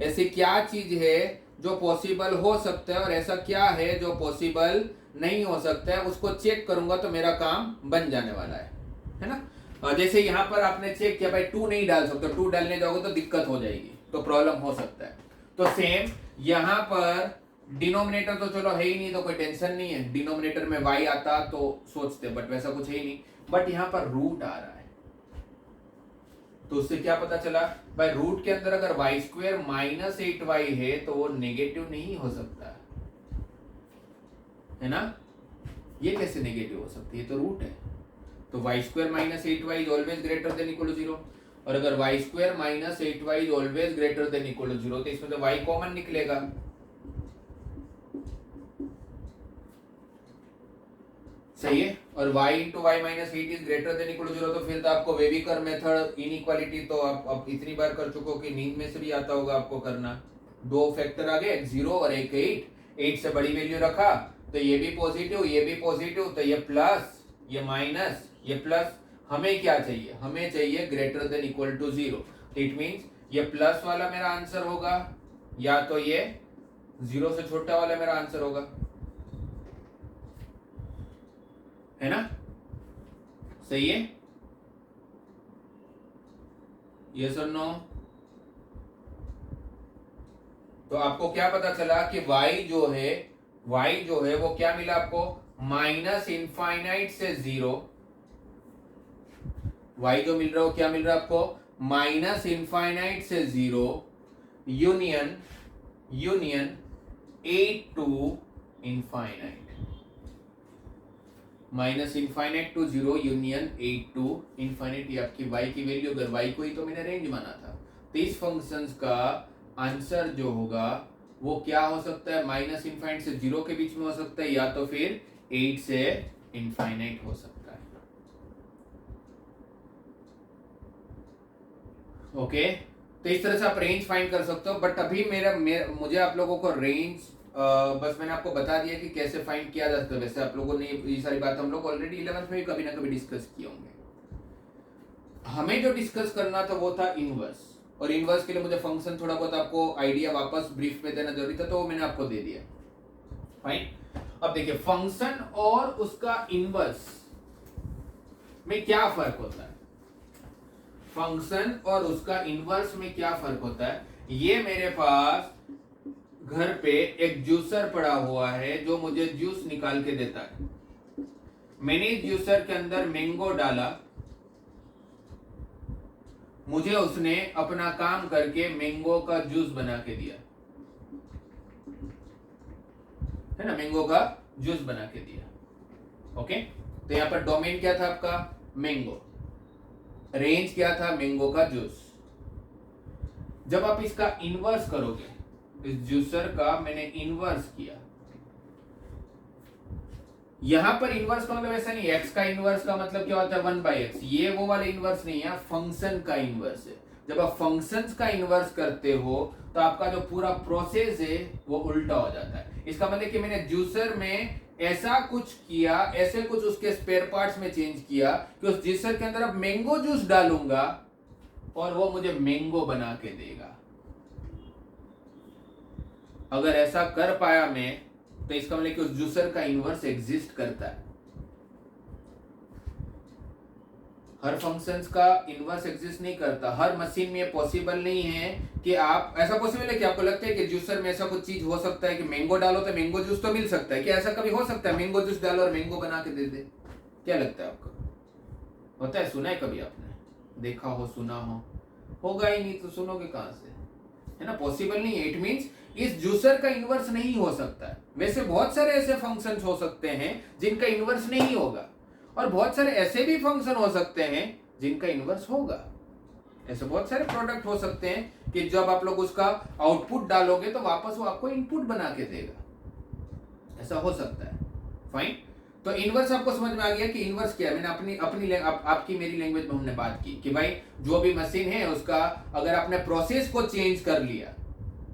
ऐसी क्या चीज है जो पॉसिबल हो सकता है और ऐसा क्या है जो पॉसिबल नहीं हो सकता है, उसको चेक करूंगा तो मेरा काम बन जाने वाला है ना। जैसे यहाँ पर आपने चेक किया भाई 2 नहीं डाल सकते, 2 डालने जाओगे तो दिक्कत हो जाएगी, तो प्रॉब्लम हो सकता है। तो सेम यहाँ पर डिनोमिनेटर तो चलो है ही नहीं, तो कोई टेंशन नहीं है, डिनोमिनेटर में y आता तो सोचते, बट वैसा कुछ है ही नहीं। बट यहाँ पर रूट आ रहा है, तो उससे क्या पता चला भाई रूट के अंदर अगर वाई स्क्वायर माइनस 8y है तो वो नेगेटिव नहीं हो सकता है ना। ये कैसे नेगेटिव हो सकती है, ये तो रूट है। तो y square minus 8y is always greater than equal to 0, और अगर y square minus 8y is always greater than equal to 0 तो इसमें तो y कॉमन निकलेगा। सही है। और y into y minus 8 is greater than equal to 0, तो फिर तो आपको वेविकर मेथड इनइक्वालिटी तो आप इतनी बार कर चुके हो कि नींद में से भी आता होगा आपको करना। 2 फैक्टर आ गए, एक 0 और एक 8 से बड़ी वैल्यू रखा तो ये भी पॉजिटिव ये भी पॉजिटिव, तो ये प्लस ये माइनस ये प्लस। हमें क्या चाहिए, हमें चाहिए greater than equal to 0। It means ये प्लस वाला मेरा आंसर होगा या तो ये 0 से छोटा वाला मेरा आंसर होगा, है ना। सही है, यस और नो। तो आपको क्या पता चला कि y जो है वो क्या मिला आपको, माइनस इनफाइनाइट से 0। y जो मिल रहा है वो क्या मिल रहा है आपको, माइनस इनफाइनाइट से 0 union 8 to infinite, minus infinite to 0 union 8 to infinite. ये आपकी y की वैल्यू, अगर y को ही तो मैंने रेंज माना था, तो इस फंक्शंस का आंसर जो होगा वो क्या हो सकता है, माइनस इनफाइनाइट से 0 के बीच में हो सकता है या तो फिर 8 से इनफाइनाइट हो सकता है। ओके, तो इस तरह से आप रेंज फाइंड कर सकते हो। बट अभी मुझे आप लोगों को रेंज बस मैंने आपको बता दिया कि कैसे फाइंड किया जा सकता है। वैसे आप लोगों ने ये सारी बात हम लोग ऑलरेडी 11th में भी कभी ना कभी डिस्कस किए होंगे। हमें जो डिस्कस करना था वो था इनवर्स, और इनवर्स के लिए मुझे फंक्शन थोड़ा बहुत आपको आइडिया वापस ब्रीफ में देना जरूरी था, तो वो मैंने आपको दे दिया। फाइन, अब देखिए फंक्शन और उसका इनवर्स में क्या फर्क होता है, फंक्शन और उसका इनवर्स में क्या फर्क होता है। ये मेरे पास घर पे एक जूसर पड़ा हुआ है जो मुझे जूस निकाल के देता है। मैंने इस जूसर के अंदर मैंगो डाला, मुझे उसने अपना काम करके मैंगो का जूस बना के दिया, है ना, मैंगो का जूस बना के दिया। ओके, तो यहां पर डोमेन क्या था आपका, मैंगो, रेंज क्या था, मैंगो का जूस। जब आप इसका इनवर्स करोगे, इस जूसर का मैंने इनवर्स किया, यहां पर इनवर्स का मतलब ऐसा नहीं, एक्स का इनवर्स का मतलब क्या होता है 1/x, ये वो वाला इनवर्स नहीं है, फंक्शन का इनवर्स है। जब आप फंक्शंस का इनवर्स करते हो तो आपका जो पूरा प्रोसेस है वो उल्टा हो जाता है। इसका मतलब कि मैंने जूसर में ऐसा कुछ किया, ऐसे कुछ उसके स्पेयर पार्ट्स में चेंज किया कि उस जूसर के अंदर अब मैंगो जूस डालूंगा और वो मुझे मैंगो बना के देगा। अगर ऐसा कर पाया मैं तो इसका मतलब कि उस जूसर का इनवर्स एग्जिस्ट करता है। हर फंक्शंस का इनवर्स एग्जिस्ट नहीं करता, हर मशीन में पॉसिबल नहीं है कि आप, ऐसा पॉसिबल है कि आपको लगता है कि जूसर में ऐसा कुछ चीज हो सकता है कि मैंगो डालो तो मैंगो जूस तो मिल सकता है, क्या ऐसा कभी हो सकता है मैंगो जूस डालो और मैंगो बना के दे दे? क्या लगता है आपको, होता है? सुना है कभी आपने, देखा हो, सुना हो? होगा ही नहीं तो सुनोगे कहां से, है ना, पॉसिबल नहीं है। इट मींस इस जूसर का इनवर्स नहीं हो सकता है। वैसे बहुत सारे ऐसे फंक्शंस हो सकते हैं जिनका इनवर्स नहीं होगा, और बहुत सारे ऐसे भी फंक्शन हो सकते हैं जिनका इनवर्स होगा। ऐसे बहुत सारे प्रोडक्ट हो सकते हैं कि जब आप लोग उसका आउटपुट डालोगे तो वापस वो आपको इनपुट बना के देगा, ऐसा हो सकता है। फाइन, तो इनवर्स आपको समझ में आ गया कि इनवर्स क्या है। मैंने आपकी मेरी लैंग्वेज में हमने बात की कि भाई जो भी मशीन है उसका अगर आपने प्रोसेस को चेंज कर लिया,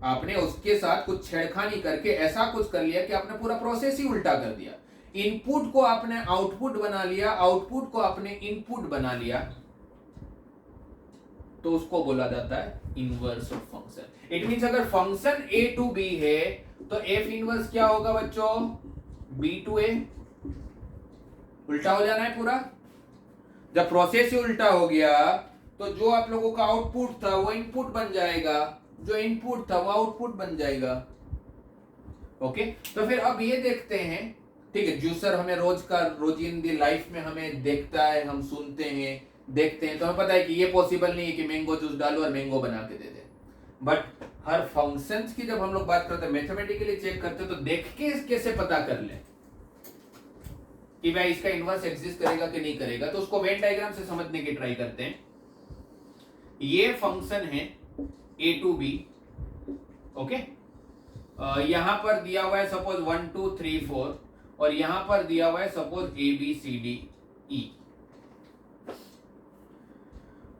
आपने उसके साथ कुछ छेड़खानी करके ऐसा कुछ कर लिया कि आपने पूरा प्रोसेस ही उल्टा कर दिया, इनपुट को आपने आउटपुट बना लिया, आउटपुट को आपने इनपुट बना लिया, तो उसको बोला जाता है inverse of function. It means अगर फंक्शन a टू b है तो f इनवर्स क्या होगा बच्चों, b टू a। उल्टा हो जाना है पूरा। जब प्रोसेस ही उल्टा हो गया तो जो आप लोगों का आउटपुट था वो इनपुट बन जाएगा, जो इनपुट था वो आउटपुट बन जाएगा। ओके, तो फिर अब ये देखते हैं, ठीक है, जूसर हमें रोजिंदी लाइफ में हमें देखता है, हम सुनते हैं, देखते हैं, तो हमें पता है कि ये पॉसिबल नहीं है कि मैंगो जूस डालो और मैंगो बना के दे दे। बट हर फंक्शंस की जब हम लोग बात करते हैं, मैथमेटिकली चेक करते हैं, तो देख के कैसे पता कर ले कि भाई इसका इनवर्स एग्जिस्ट करेगा कि नहीं करेगा, तो उसको वेन डायग्राम से समझने की ट्राई करते हैं। ये फंक्शन है a टू b, ओके, यहां पर दिया हुआ है सपोज 1 2 3 4 और यहां पर दिया हुआ है suppose a b c d e,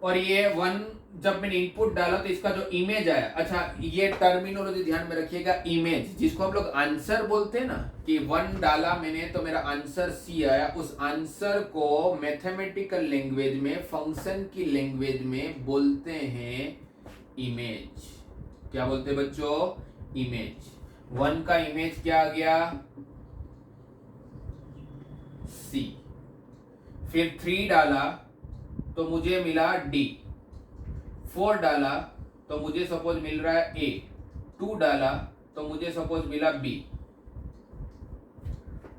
और ये 1 जब मैंने इनपुट डाला तो इसका जो इमेज आया, अच्छा ये टर्मिनोलॉजी ध्यान में रखिएगा, इमेज जिसको हम लोग आंसर बोलते हैं ना, कि 1 डाला मैंने तो मेरा आंसर c आया, उस आंसर को मैथमेटिकल लैंग्वेज में, फंक्शन की लैंग्वेज में बोलते हैं इमेज। क्या बोलते हैं बच्चों, इमेज। 1 का इमेज क्या आ गया, c, फिर 3 डाला तो मुझे मिला d, 4 डाला तो मुझे सपोज मिल रहा है a, 2 डाला तो मुझे सपोज मिला b।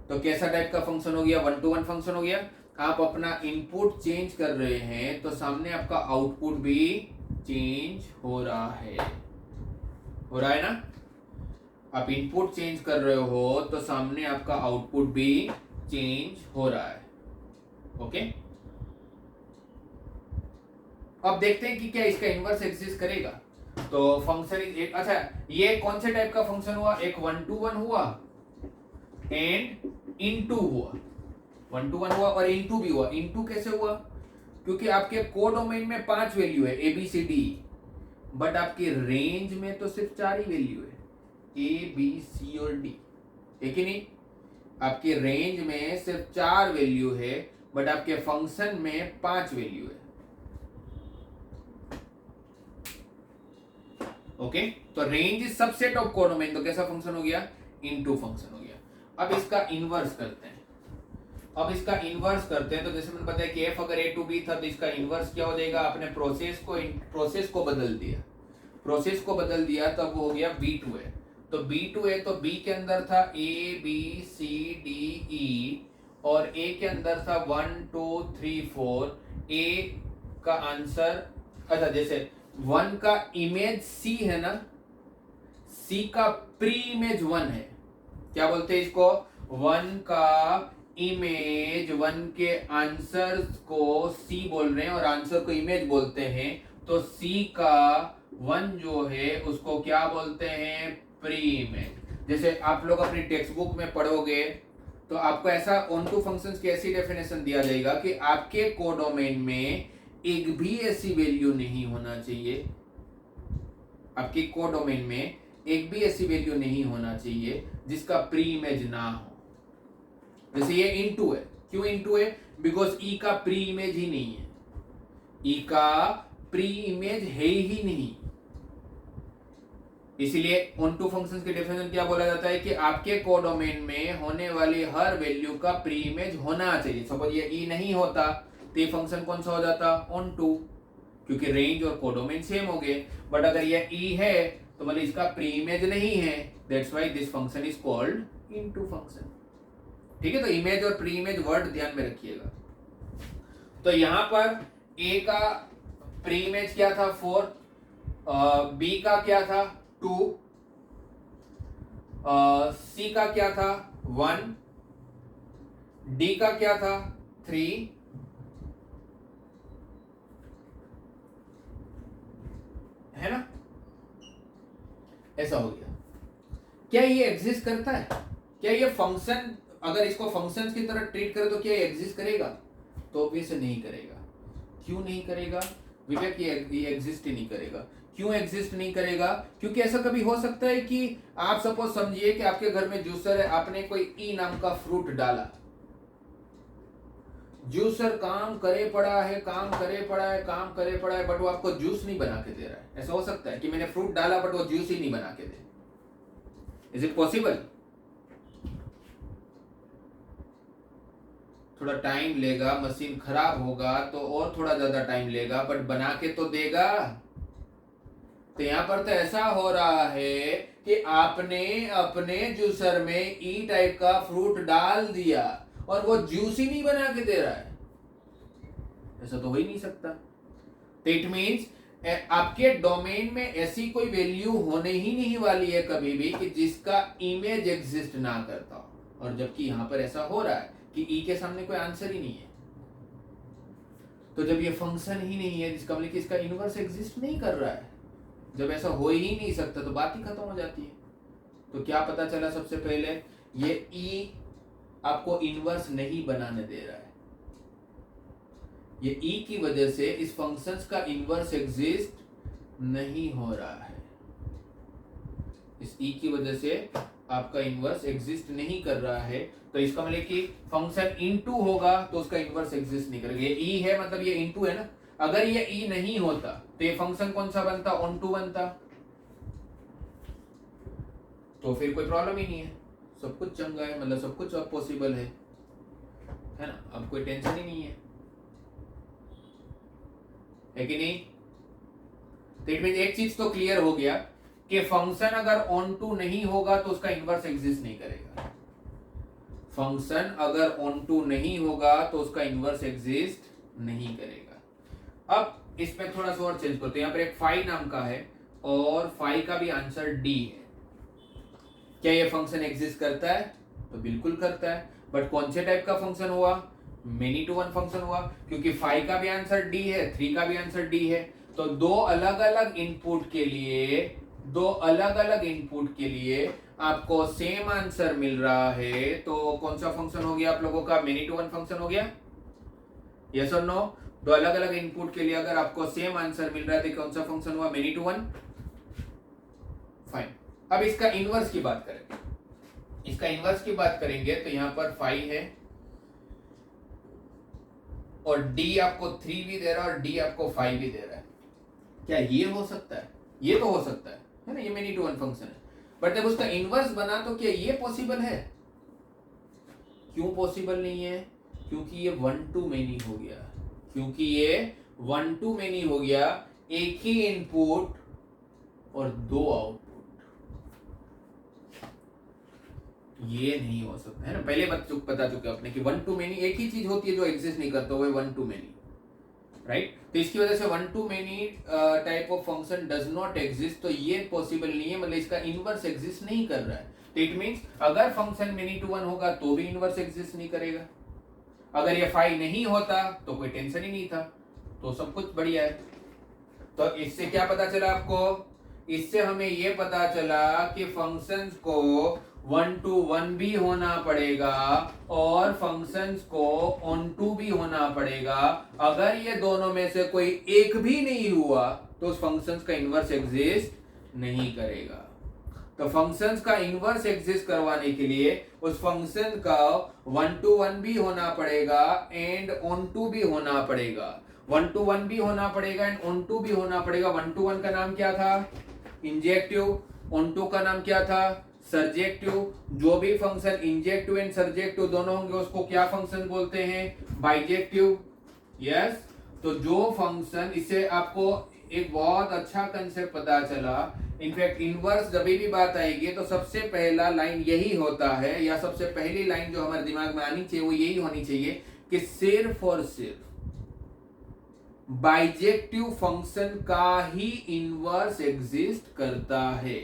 तो कैसा टाइप का फंक्शन हो गया, 1 to 1 फंक्शन हो गया। आप अपना इनपुट चेंज कर रहे हैं तो सामने आपका आउटपुट भी चेंज हो रहा है, हो रहा है ना। आप इनपुट चेंज कर रहे हो तो सामने आपका आउटपुट भी चेंज हो रहा है। ओके, अब देखते हैं कि क्या इसका इनवर्स एग्जिस्ट करेगा। तो फंक्शन एक, अच्छा ये कौन से टाइप का फंक्शन हुआ, एक 1 to 1 हुआ एंड इनटू हुआ, 1 to 1 हुआ और इनटू भी हुआ। इनटू कैसे हुआ, क्योंकि आपके कोडोमेन में 5 वैल्यू है A B C D, but आपके रेंज में तो सिर्फ 4 ही वैल्यू है, ए बी सी और डी, है कि नहीं। आपके रेंज में सिर्फ 4 वैल्यू है, बट आपके फंक्शन में 5 वैल्यू है। ओके, तो range is subset of codomain, तो कैसा फंक्शन हो गया, इनटू फंक्शन हो गया। अब इसका इनवर्स करते हैं, अब इसका इनवर्स करते हैं। तो जैसे मैंने बताया कि f अगर a टू b था तो इसका इनवर्स क्या हो जाएगा, आपने प्रोसेस को बदल दिया, प्रोसेस को बदल दिया तब वो हो गया b टू a। तो b टू a, तो b के अंदर था a b c d e और a के अंदर था 1 2 3 4। a का आंसर, अच्छा जैसे 1 का इमेज c है ना, c का प्री इमेज 1 है, क्या बोलते हैं इसको, 1 का इमेज 1 के आंसर को c बोल रहे हैं और आंसर को इमेज बोलते हैं, तो c का 1 जो है उसको क्या बोलते हैं, प्री इमेज। जैसे आप लोग अपनी टेक्स्ट बुक में पढ़ोगे तो आपको ऐसा ऑन टू फंक्शंस की ऐसी डेफिनेशन दिया जाएगा कि आपके कोडोमेन में एक भी ऐसी वैल्यू नहीं होना चाहिए, आपके कोडोमेन में एक भी ऐसी वैल्यू नहीं होना चाहिए जिसका प्री इमेज ना हो। जैसे ये इनटू है, क्यों इनटू है, बिकॉज ई का प्री इमेज ही नहीं है, ई का प्री इमेज है ही नहीं। इसलिए ऑन टू फंक्शंस की डेफिनेशन क्या बोला जाता है कि आपके कोडोमेन में होने वाली हर वैल्यू का प्री इमेज होना चाहिए। सपोज ये ई नहीं होता तो ये फंक्शन कौन सा हो जाता, ऑन टू, क्योंकि रेंज और कोडोमेन सेम हो गए। बट अगर ये ई है तो मतलब इसका प्री इमेज नहीं है, that's why this function is called into function. ठीक है, तो इमेज और प्री इमेज वर्ड ध्यान में रखिएगा। तो यहां पर a का प्री इमेज क्या था 4, b का क्या था 2, c का क्या था 1, d का क्या था 3, है ना, ऐसा हो गया। क्या ये एग्जिस्ट करता है, क्या ये फंक्शन, अगर इसको फंक्शंस की तरह ट्रीट करें तो क्या एग्जिस्ट करेगा, तो ऑब्वियसली नहीं करेगा। क्यों नहीं करेगा विवेक, ये एग्जिस्ट ही नहीं करेगा। क्यों एग्जिस्ट नहीं करेगा, क्योंकि ऐसा कभी हो सकता है कि आप सपोज समझिए कि आपके घर में जूसर है, आपने कोई ई नाम का फ्रूट डाला, जूसर काम करे पड़ा है, काम करे पड़ा है, काम करे पड़ा है, बट वो आपको जूस नहीं बना के दे रहा है। ऐसा हो सकता है कि मैंने फ्रूट डाला बट वो जूस ही नहीं बना के दे। Is it possible? थोड़ा टाइम लेगा, मशीन खराब होगा तो और थोड़ा ज्यादा टाइम लेगा, बट बना के तो देगा। तो यहां पर तो ऐसा हो रहा है कि आपने अपने जूसर में ई टाइप का फ्रूट डाल दिया और वो जूस ही नहीं बना के दे रहा है। ऐसा तो हो ही नहीं सकता। तो इट मीन्स आपके डोमेन में ऐसी कोई वैल्यू होने ही नहीं वाली है कभी भी कि जिसका इमेज एग्जिस्ट ना करता हो। और जबकि यहां पर ऐसा हो रहा है कि ई के सामने कोई आंसर ही नहीं है। तो जब ये फंक्शन ही नहीं है जिसका मतलब कि इसका इनवर्स एग्जिस्ट नहीं कर रहा है, जब ऐसा हो ही नहीं सकता तो बात ही खत्म हो जाती है। तो क्या पता चला? सबसे पहले ये ई आपको इनवर्स नहीं बनाने दे रहा है। ये ई की वजह से इस फंक्शंस का इनवर्स एग्जिस्ट नहीं हो रहा है। इस ई की वजह से आपका इनवर्स एग्जिस्ट नहीं कर रहा है। तो इसका मतलब कि फंक्शन इनटू होगा तो उसका इनवर्स एग्जिस्ट नहीं करेगा। ये ई है मतलब ये इनटू है ना। अगर ये ई नहीं होता तो ये फंक्शन कौन सा बनता? ऑन टू बनता। तो फिर कोई प्रॉब्लम ही नहीं है, सब कुछ चंगा है, मतलब सब कुछ अब पॉसिबल है ना। अब कोई टेंशन ही नहीं है कि नहीं? तो इट मीन एक चीज तो क्लियर हो गया कि फंक्शन अगर ऑन टू नहीं होगा तो उसका इनवर्स एग्जिस्ट नहीं करेगा। फंक्शन अगर ऑन टू नहीं होगा तो उसका इनवर्स एग्जिस्ट नहीं करेगा। अब इसमें थोड़ा सा और चेंज करते हैं। यहाँ पर एक फाई नाम का है और फाई का भी आंसर डी है। क्या ये फंक्शन एग्जिस्ट करता है? तो बिल्कुल करता है, बट कौन से टाइप का फंक्शन हुआ? मेनी टू वन फंक्शन हुआ, क्योंकि 5 का भी आंसर डी है, 3 का भी आंसर डी है। तो दो अलग अलग इनपुट के लिए आपको सेम आंसर मिल रहा है। तो कौन सा फंक्शन हो गया आप लोगों का? मेनी टू वन फंक्शन हो गया। यस और नो? दो अलग अलग इनपुट के लिए अगर आपको सेम आंसर मिल रहा है तो कौन सा फंक्शन हुआ? Many to one. फाइन। अब इसका इनवर्स की बात करेंगे। इसका इनवर्स की बात करेंगे तो यहां पर 5 है और डी आपको 3 भी दे रहा है और डी आपको 5 भी दे रहा है। क्या ये हो सकता है? ये तो हो सकता है ना, ये मेनी टू वन फंक्शन है। बट जब उसका इनवर्स बना तो क्या ये पॉसिबल है? क्यों पॉसिबल नहीं है? क्योंकि ये 1 to many हो गया। क्योंकि ये 1 to many हो गया, एक ही इनपुट और दो आउटपुट। ये नहीं हो सकता है ना। पहले पता चुके अपने कि 1 to many एक ही चीज होती है जो एग्जिस्ट नहीं करता, वो 1 to many, राइट। तो इसकी वजह से 1 to many type of function does not exist. तो ये पॉसिबल नहीं है, मतलब इसका इनवर्स एग्जिस्ट नहीं कर रहा है। तो इट मींस अगर फंक्शन मेनी टू वन होगा तो भी इनवर्स एग्जिस्ट नहीं करेगा। अगर ये 5 नहीं होता तो कोई टेंशन ही नहीं था, तो सब कुछ बढ़िया है। तो इससे क्या पता चला आपको? इससे हमें ये पता चला कि फंक्शंस को 1 to 1 भी होना पड़ेगा और फंक्शंस को ऑन टू भी होना पड़ेगा। अगर ये दोनों में से कोई एक भी नहीं हुआ तो उस फंक्शंस का इनवर्स एग्जिस्ट नहीं करेगा। तो फंक्शंस का इनवर्स एग्जिस्ट करवाने के लिए उस फंक्शन का 1 to 1 भी होना पड़ेगा एंड ऑन टू भी होना पड़ेगा। 1 to 1 भी होना पड़ेगा एंड ऑन टू भी होना पड़ेगा। 1 to 1 का नाम क्या था? इंजेक्टिव। ऑन टू का नाम क्या था? सर्जेक्टिव। जो भी फंक्शन इंजेक्टिव एंड सर्जेक्टिव दोनों होंगे उसको क्या फंक्शन बोलते हैं? बाइजेक्टिव। यस। तो जो फंक्शन, इससे आपको एक बहुत अच्छा कंसेप्ट पता चला। इनफैक्ट इनवर्स जब भी बात आएगी तो सबसे पहला लाइन यही होता है, या सबसे पहली लाइन जो हमारे दिमाग में आनी चाहिए वो यही होनी चाहिए कि सिर्फ और सिर्फ बाइजेक्टिव फंक्शन का ही इनवर्स एग्जिस्ट करता है।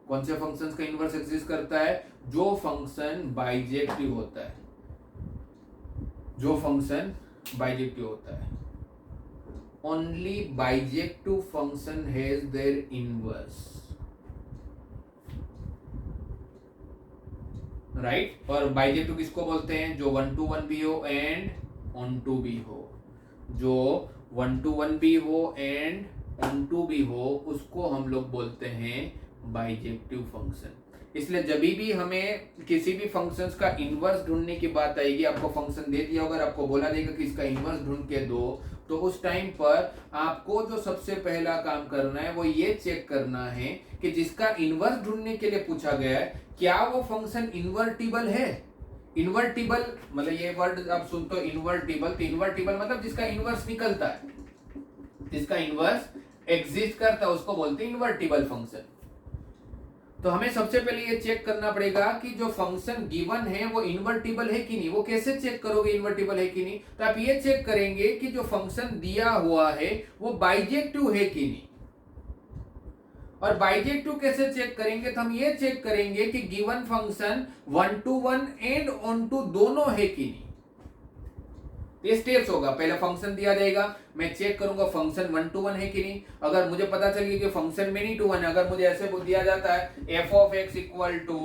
कौन से फंक्शंस का इनवर्स एग्जिस्ट करता है? जो फंक्शन बाइजेक्टिव होता है, जो फंक्शन बाइजेक्टिव होता है। Only bijective function has their inverse, right. और बाइजेक्टिव किसको बोलते हैं? जो 1 to 1 भी हो एंड ऑन टू भी हो। जो 1 to 1 भी हो एंड ऑन टू भी हो उसको हम लोग बोलते हैं बाइजेक्टिव फंक्शन। इसलिए जब भी हमें किसी भी फंक्शंस का इनवर्स ढूंढने की बात आएगी, आपको फंक्शन दे दिया होगा, आपको बोला देगा कि इसका इनवर्स ढूंढ के दो, तो उस टाइम पर आपको जो सबसे पहला काम करना है वो ये चेक करना है कि जिसका इनवर्स ढूंढने के लिए पूछा गया है क्या वो फंक्शन इन्वर्टिबल है। इन्वर्टिबल मतलब ये वर्ड आप सुनते हो इन्वर्टिबल, तो इन्वर्टिबल मतलब जिसका इनवर्स निकलता है, जिसका इनवर्स एग्जिस्ट करता है उसको बोलते हैं इन्वर्टिबल फंक्शन। तो हमें सबसे पहले ये चेक करना पड़ेगा कि जो फंक्शन गिवन है वो इन्वर्टिबल है कि नहीं। वो कैसे चेक करोगे इन्वर्टिबल है कि नहीं? तो आप ये चेक करेंगे कि जो फंक्शन दिया हुआ है वो बाइजेक्टिव है कि नहीं। और बाइजेक्टिव कैसे चेक करेंगे? तो हम ये चेक करेंगे कि given function 1 to 1 and onto दोनों है कि नहीं। ये स्टेप्स होगा, पहले फंक्शन दिया जाएगा, मैं चेक करूंगा फंक्शन 1 to 1 है कि नहीं। अगर मुझे पता चल गया कि फंक्शन मेनी टू 1, अगर मुझे ऐसे दिया जाता है f of x equal to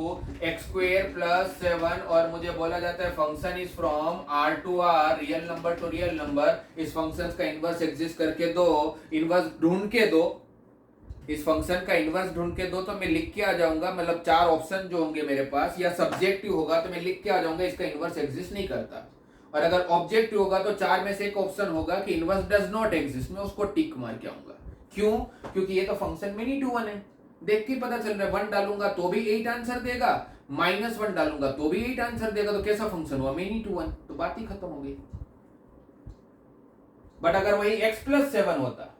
x square plus 7 और मुझे बोला जाता है function is from r to r, real number to real number, इस फंक्शन का इनवर्स एग्जिस्ट करके दो, इनवर्स ढूंढ के दो, इस फंक्शन का इनवर्स ढूंढ के दो, तो मैं लिख के आ जाऊंगा, मतलब 4 ऑप्शन जो होंगे मेरे पास, या सब्जेक्टिव होगा तो मैं लिख के आ जाऊंगा इसका इनवर्स एग्जिस्ट नहीं करता, और अगर ऑब्जेक्टिव होगा तो 4 में से एक ऑप्शन होगा कि इनवर्स डज नॉट एग्जिस्ट, मैं उसको टिक मार के आऊंगा। क्यों? क्योंकि ये तो फंक्शन मेनी टू 1 है, देख के पता चल रहा है 1 डालूंगा तो भी 8 आंसर देगा, -1 डालूंगा तो भी 8 आंसर देगा, तो कैसा फंक्शन हुआ? मेनी टू 1, तो बात ही खत्म हो गई। बट अगर वही x प्लस 7 होता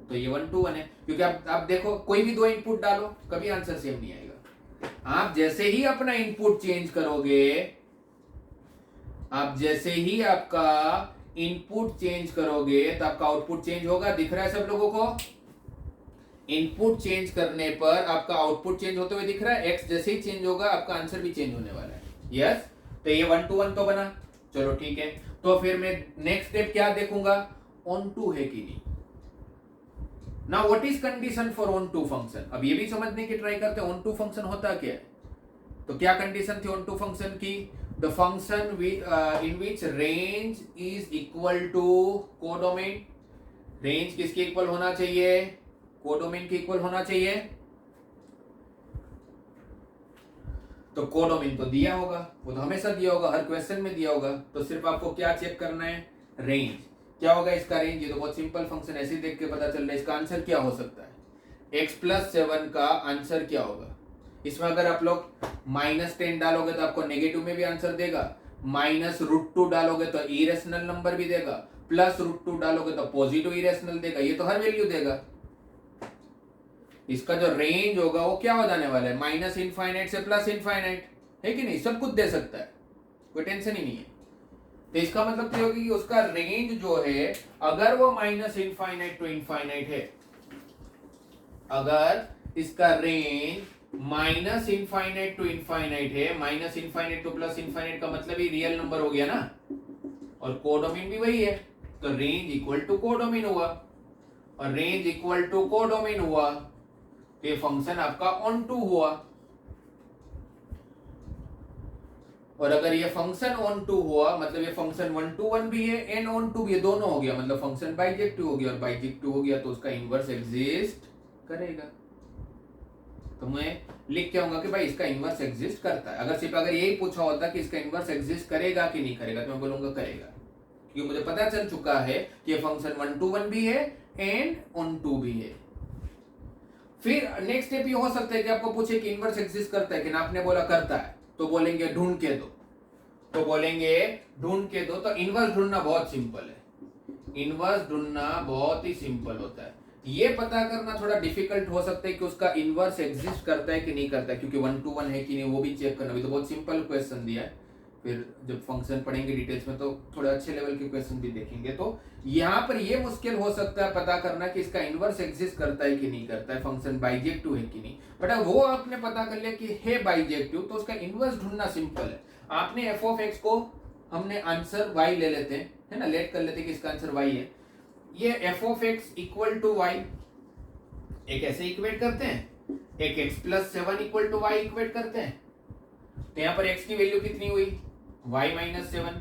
तो ये 1 to 1 है, क्योंकि आप देखो कोई भी 2 इनपुट डालो कभी आंसर सेम नहीं आएगा। आप जैसे ही अपना इनपुट चेंज करोगे, आप जैसे ही आपका इनपुट चेंज करोगे तो आपका आउटपुट चेंज होगा। दिख रहा है सब लोगों को? इनपुट चेंज करने पर आपका आउटपुट चेंज होते हुए दिख रहा है। एक्स जैसे ही चेंज होगा आपका आंसर भी चेंज होने वाला है। यस, तो ये 1 to 1 तो बना, चलो ठीक है। तो फिर मैं नेक्स्ट स्टेप क्या देखूंगा? ऑन टू है कि नहीं। Now what is condition for onto function? अब ये भी समझने की ट्राई करते हैं ऑन टू फंक्शन होता क्या है। तो क्या कंडीशन थी ऑन टू फंक्शन की? The function in which range is equal to codomain. Range किसके इक्वल होना चाहिए? कोडोमेन के इक्वल होना चाहिए। तो कोडोमेन तो दिया होगा, वो तो हमेशा दिया होगा, हर क्वेश्चन में दिया होगा। तो सिर्फ आपको क्या चेक करना है? रेंज। क्या होगा इसका रेंज? ये तो बहुत सिंपल फंक्शन, ऐसे ही देख के पता चल रहा है इसका आंसर क्या हो सकता है। x प्लस 7 का आंसर क्या होगा? इसमें अगर आप लोग -10 डालोगे तो आपको नेगेटिव में भी आंसर देगा, -√2 डालोगे तो इरेशनल नंबर भी देगा, +√2 डालोगे तो पॉजिटिव इरेशनल देगा, ये तो हर वैल्यू देगा। इसका जो रेंज होगा वो क्या हो जाने वाला है? -∞ से +∞, है कि नहीं? सब कुछ दे सकता है, कोई टेंशन ही नहीं है। तो इसका मतलब क्या होगा कि उसका रेंज जो है, अगर वो -∞ to ∞ है, अगर इसका रेंज -∞ to ∞ है, -∞ to +∞ का मतलब ही रियल नंबर हो गया ना, और कोडोमेन भी वही है, तो रेंज इक्वल टू कोडोमेन हुआ, और रेंज इक्वल टू कोडोमेन हुआ तो ये फंक्शन आपका ऑन टू हुआ। और अगर ये फंक्शन ऑन टू हुआ मतलब ये फंक्शन 1 to 1 भी है एंड ऑन टू भी है, दोनों हो गया, मतलब फंक्शन बाइजेक्टिव हो गया, और बाइजेक्टिव हो गया तो उसका इनवर्स एग्जिस्ट करेगा। तो मैं लिख के आऊंगा कि भाई इसका इनवर्स एग्जिस्ट करता है। अगर यही पूछा होता कि इसका इनवर्स एग्जिस्ट करेगा कि नहीं करेगा, तो मैं बोलूंगा करेगा, क्योंकि मुझे पता चल चुका है कि ये फंक्शन 1 to 1 भी है एंड ऑन टू भी है। फिर नेक्स्ट स्टेप ये हो सकता है कि आपको पूछे कि इनवर्स एग्जिस्ट करता है कि ना, आपने बोला करता है, तो बोलेंगे ढूंढ के दो, तो बोलेंगे ढूंढ के दो। तो इनवर्स ढूंढना बहुत सिंपल है, इनवर्स ढूंढना बहुत ही सिंपल होता है। ये पता करना थोड़ा डिफिकल्ट हो सकता है कि उसका इनवर्स एग्जिस्ट करता है कि नहीं करता है, क्योंकि 1 to 1 है कि नहीं वो भी चेक करना। भी तो बहुत सिंपल क्वेश्चन दिया है, फिर जब फंक्शन पढ़ेंगे डिटेल्स में तो थोड़े अच्छे लेवल के क्वेश्चन भी देखेंगे। तो यहाँ पर ये मुश्किल हो सकता है पता करना कि इसका इनवर्स एग्जिस्ट करता है कि नहीं करता है, फंक्शन बाइजेक्टिव है कि नहीं। बट अगर वो आपने पता कर लिया कि है बाइजेक्टिव, तो उसका इनवर्स ढूंढना सिंपल है। आपने f of x को हमने आंसर y ले लेते हैं, है ना, लेट कर लेते हैं कि इसका आंसर y है। ये f of x equal to y एक ऐसे इक्वेट करते हैं, एक x प्लस 7 इक्वल टू y इक्वेट करते हैं। तो यहाँ पर x की वैल्यू कितनी हुई? y minus 7।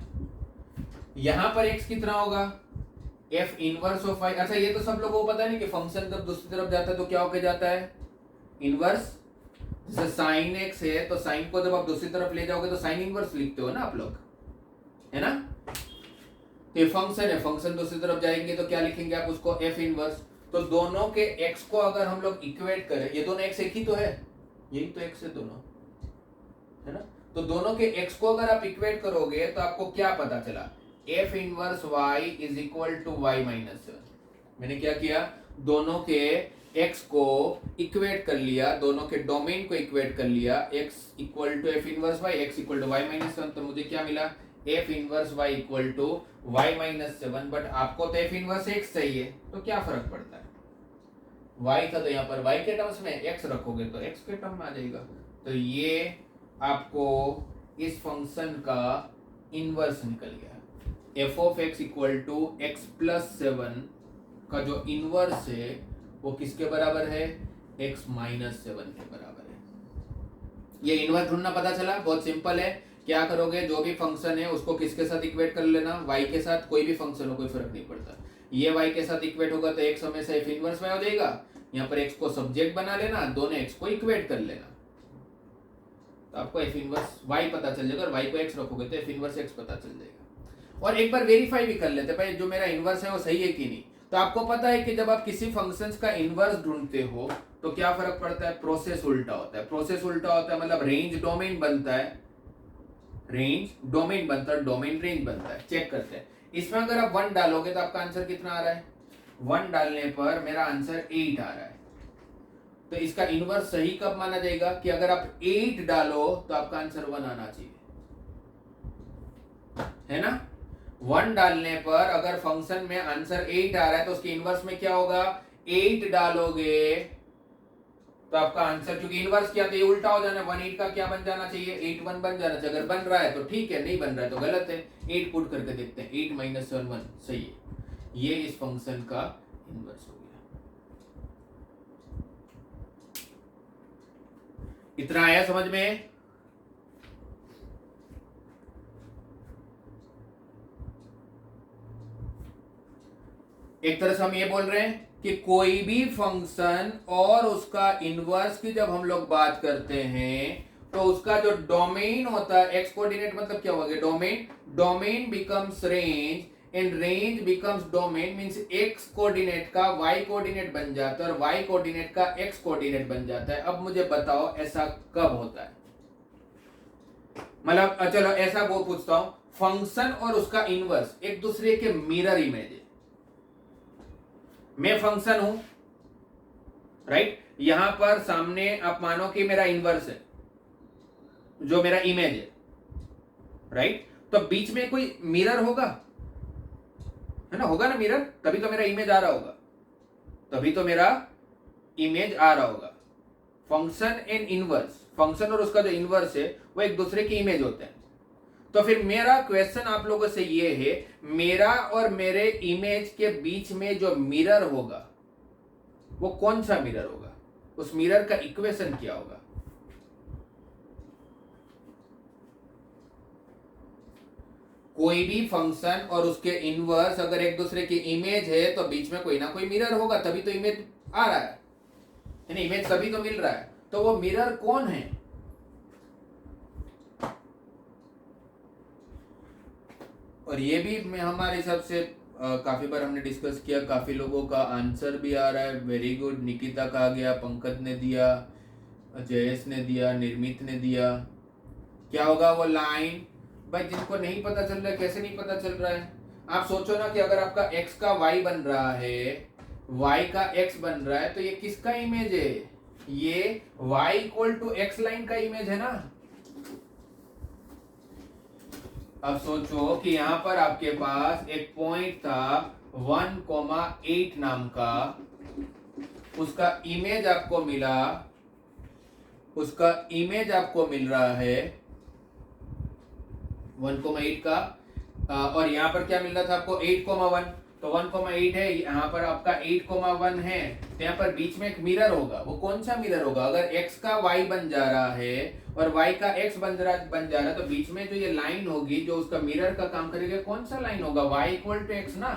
यहां पर x कितना होगा? f inverse of y। अच्छा, ये तो सब लोगों को पता है नहीं कि फंक्शन जब दूसरी तरफ जाता है तो क्या होके जाता है? इनवर्स जैसे साइन एक्स है तो साइन को जब आप दूसरी तरफ ले जाओगे तो साइन इनवर्स लिखते हो ना आप लोग, है ना। तो ये फंक्शन है, फंक्शन दूसरी तरफ जाएंगे तो क्या लिखेंगे आप उसको, एफ इनवर्स। तो दोनों के एक्स को अगर हम लोग इक्वेट करें, ये दोनों एक्स एक ही तो है, यही तो एक्स है दोनों, है ना। तो दोनों के एक्स को अगर आप इक्वेट करोगे तो आपको क्या पता चला, f inverse y is equal to y minus 7। मैंने क्या किया, दोनों के एक्स को इक्वेट कर लिया, दोनों के डोमेन को इक्वेट कर लिया, x equal to f inverse y, x equal to y minus 7। तो मुझे क्या मिला, f inverse y equal to y minus 7। But आपको तो एफ इनवर्स एक्स चाहिए, तो क्या फर्क पड़ता है, वाई था तो यहाँ पर वाई के टर्म्स में, एक्स रखोगे तो एक्स के टर्म में आ जाएगा। तो ये आपको इस फंक्शन का इनवर्स निकल गया, f of x equal to x plus 7 का जो इनवर्स है वो किसके बराबर है, एक्स माइनस 7 के बराबर है। ये इनवर्स ढूंढना पता चला, बहुत सिंपल है। क्या करोगे, जो भी फंक्शन है उसको किसके साथ इक्वेट कर लेना, वाई के साथ, कोई भी फंक्शन हो कोई फर्क नहीं पड़ता। ये वाई के साथ इक्वेट होगा तो एक्स हमेशा एफ इनवर्स वाई हो जाएगा, यहाँ पर एक्स को सब्जेक्ट बना लेना, दोनों एक्स को इक्वेट कर लेना, तो आपको एफ इनवर्स वाई पता चल जाएगा। और वाई को एक्स रखोगे तो एफ इनवर्स एक्स पता चल जाएगा। और एक बार वेरीफाई भी कर लेते भाई जो मेरा इनवर्स है वो सही है कि नहीं। तो आपको पता है कि जब आप किसी फंक्शंस का इनवर्स ढूंढते हो तो क्या फर्क पड़ता है, प्रोसेस उल्टा होता है। प्रोसेस उल्टा होता है मतलब रेंज डोमेन बनता है, रेंज डोमेन बनता है, डोमेन रेंज बनता है। चेक करते हैं, इसमें अगर आप 1 डालोगे तो आपका आंसर कितना आ रहा है, 1 डालने पर मेरा आंसर 8 आ रहा है। तो इसका इनवर्स सही कब माना जाएगा, कि अगर आप 8 डालो तो आपका आंसर 1 आना चाहिए, है ना। 1 डालने पर अगर फंक्शन में आंसर 8 आ रहा है तो उसके इनवर्स में क्या होगा, 8 डालोगे तो आपका आंसर, क्योंकि इनवर्स क्या, तो ये उल्टा हो जाना, 1 8 का क्या बन जाना चाहिए, 8 1 बन जाना चाहिए। अगर बन रहा है तो ठीक है, नहीं बन रहा है तो गलत है। 8 पुट करके देखते हैं, 8 माइनस 7 1 सही है। ये इस फंक्शन का इनवर्स हो गया। इतना आया समझ में। एक तरह से हम ये बोल रहे हैं कि कोई भी फंक्शन और उसका इनवर्स की जब हम लोग बात करते हैं तो उसका जो डोमेन होता है, एक्स कोऑर्डिनेट मतलब क्या होगा, domain, domain becomes range and range becomes domain, means x coordinate का वाई कोऑर्डिनेट बन जाता है और वाई कोऑर्डिनेट का एक्स कोऑर्डिनेट बन जाता है। अब मुझे बताओ ऐसा कब होता है, मतलब चलो ऐसा वो पूछता हूं, फंक्शन और उसका इनवर्स एक दूसरे के मिरर इमेज है। मैं फंक्शन हूं, राइट, यहां पर सामने आप मानो कि मेरा इनवर्स है जो मेरा इमेज है, राइट। तो बीच में कोई मिरर होगा, है ना, होगा ना मिरर, तभी तो मेरा इमेज आ रहा होगा, तभी तो मेरा इमेज आ रहा होगा। फंक्शन एंड इनवर्स, फंक्शन और उसका जो इनवर्स है वो एक दूसरे की इमेज होते हैं। तो फिर मेरा क्वेश्चन आप लोगों से ये है, मेरा और मेरे इमेज के बीच में जो मिरर होगा वो कौन सा मिरर होगा, उस मिरर का इक्वेशन क्या होगा। कोई भी फंक्शन और उसके इनवर्स अगर एक दूसरे की इमेज है तो बीच में कोई ना कोई मिरर होगा, तभी तो इमेज आ रहा है, इमेज तभी तो मिल रहा है। तो वो मिरर कौन है, और ये भी मैं हमारे हिसाब से काफी बार हमने डिस्कस किया, काफी लोगों का आंसर भी आ रहा है। वेरी गुड, निकिता का आ गया, पंकज ने दिया, जयेश ने दिया, निर्मित ने दिया। क्या होगा वो लाइन, भाई जिनको नहीं पता चल रहा है, कैसे नहीं पता चल रहा है। आप सोचो ना कि अगर आपका x का y बन रहा है, y का x बन रहा है, तो ये किसका इमेज है, ये y equal to x line का इमेज है ना। अब सोचो कि यहां पर आपके पास एक पॉइंट था 1,8 नाम का, उसका इमेज आपको मिला, उसका इमेज आपको मिल रहा है 1,8 का, और यहाँ पर क्या मिल रहा था आपको 8,1, तो 1,8 है, यहाँ पर आपका 8,1 है, तो यहाँ पर बीच में एक मिरर होगा। वो कौन सा मिरर होगा, अगर x का y बन जा रहा है और y का x बन जा रहा है, तो बीच में जो ये लाइन होगी जो उसका मिरर का काम करेगा, कौन सा लाइन होगा, y इक्वल टू एक्स ना,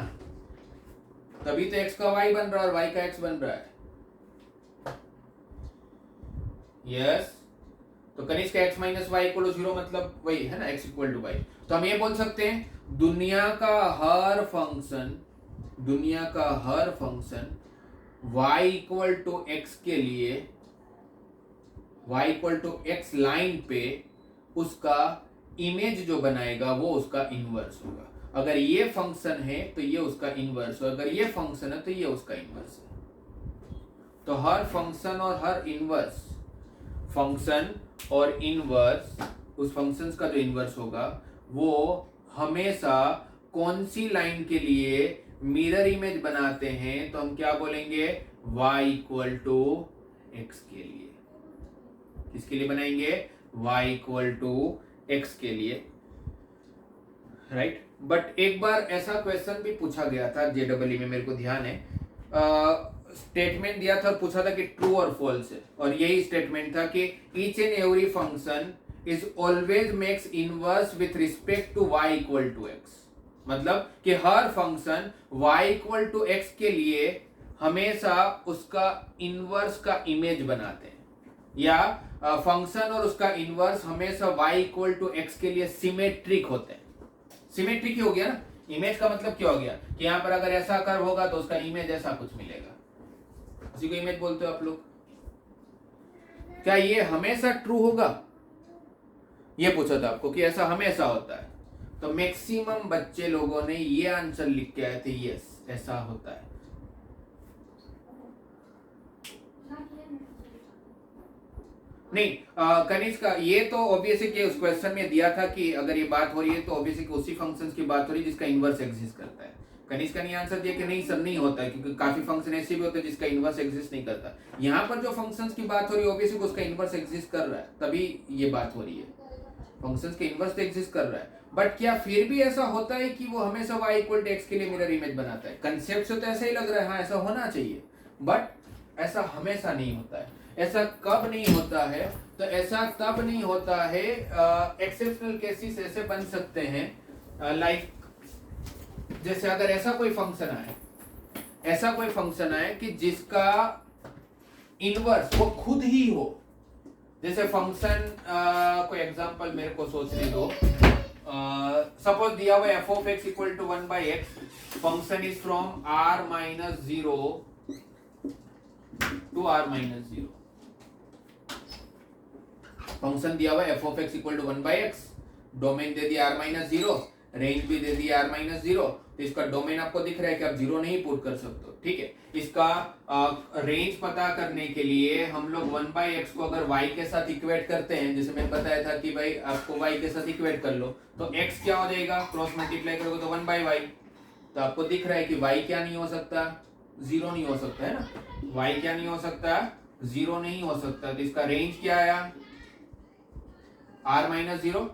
तभी तो x का y बन रहा है और y का x बन रहा है। यस, तो Kanishk x minus y equal to 0 मतलब वही है ना, x इक्वल टू वाई। तो हम ये बोल सकते हैं दुनिया का हर function y equal to x के लिए, y equal to x line पे उसका इमेज जो बनाएगा वो उसका इनवर्स होगा। अगर ये फंक्शन है तो ये उसका इनवर्स हो, अगर ये फंक्शन है तो ये उसका इनवर्स है। तो हर फंक्शन और हर इनवर्स, फंक्शन और इनवर्स, उस फंक्शंस का जो इनवर्स होगा वो हमेशा कौन सी लाइन के लिए मिरर इमेज बनाते हैं, तो हम क्या बोलेंगे, y इक्वल टू एक्स के लिए। किसके लिए बनाएंगे, y इक्वल टू एक्स के लिए, राइट। बट एक बार ऐसा क्वेश्चन भी पूछा गया था जेडब्ल्यू में, मेरे को ध्यान है, स्टेटमेंट दिया था और पूछा था कि ट्रू और फॉल्स है, और यही स्टेटमेंट था कि each and every function is always makes inverse with respect to y equal to x. मतलब कि हर function y equal to x के लिए हमेशा उसका इनवर्स का इमेज बनाते हैं, या फंक्शन और उसका इनवर्स हमेशा y इक्वल टू एक्स के लिए सिमेट्रिक होते हैं। सिमेट्रिक ही हो गया ना, इमेज का मतलब क्या हो गया कि यहां पर अगर ऐसा कर्व होगा तो उसका इमेज ऐसा कुछ मिलेगा, उसी को इमेज बोलते हो आप लोग। क्या ये हमेशा ट्रू होगा, ये पूछा था आपको कि ऐसा हमेशा होता है। तो मैक्सिमम बच्चे लोगों ने ये आंसर लिख के आए थे, यस ऐसा होता है। नहीं कनिष्क का ये तो ऑब्वियसली कि उस क्वेश्चन में दिया था कि अगर ये बात हो रही है तो ऑब्वियसली कि उसी फंक्शंस की बात हो रही है जिसका इनवर्स एग्जिस्ट करता है। कनिष्क का नहीं आंसर दिया कि नहीं सर नहीं होता है, क्योंकि काफी फंक्शन ऐसे भी होते हैं जिसका इनवर्स एग्जिस्ट नहीं करता। यहाँ पर जो फंक्शंस की बात हो रही है ऑब्वियसली उसका इनवर्स एग्जिस्ट कर रहा है, तभी ये बात हो रही है। फंक्शंस के इनवर्स तो एग्जिस्ट कर रहा है, बट क्या फिर भी ऐसा होता है कि वो हमेशा y इक्वल टू एक्स के लिए मिरर इमेज बनाता है? कंसेप्ट से तो ऐसा ही लग रहा है, हाँ ऐसा होना चाहिए, बट ऐसा हमेशा नहीं होता है। ऐसा कब नहीं होता है, तो ऐसा तब नहीं होता है, एक्सेप्शनल केसेस ऐसे बन सकते हैं, लाइक जैसे अगर ऐसा कोई फंक्शन आए कि जिसका इनवर्स वो खुद ही हो। जैसे फंक्शन कोई एग्जांपल मेरे को सोचने दो, सपोज दिया हुआ f of x equal to 1 by x, function is from r minus 0 to r minus 0। Function दिया हुआ f of x equal to 1 by x, domain दे दिया r माइनस 0, रेंज भी दे दिया r माइनस 0। तो इसका डोमेन आपको दिख रहा है कि आप 0 नहीं पुट कर सकते हो, ठीक है। इसका रेंज पता करने के लिए हम लोग 1 बाई एक्स को अगर y के साथ इक्वेट करते हैं, जैसे मैंने बताया था कि भाई आपको y के साथ इक्वेट कर लो, तो x क्या हो जाएगा, क्रॉस मल्टीप्लाई करोगे तो 1 बाई वाई। तो आपको दिख रहा है कि y क्या नहीं हो सकता, 0 नहीं हो सकता है ना, y क्या नहीं हो सकता, 0 नहीं हो सकता। तो इसका रेंज क्या आया, r माइनस 0,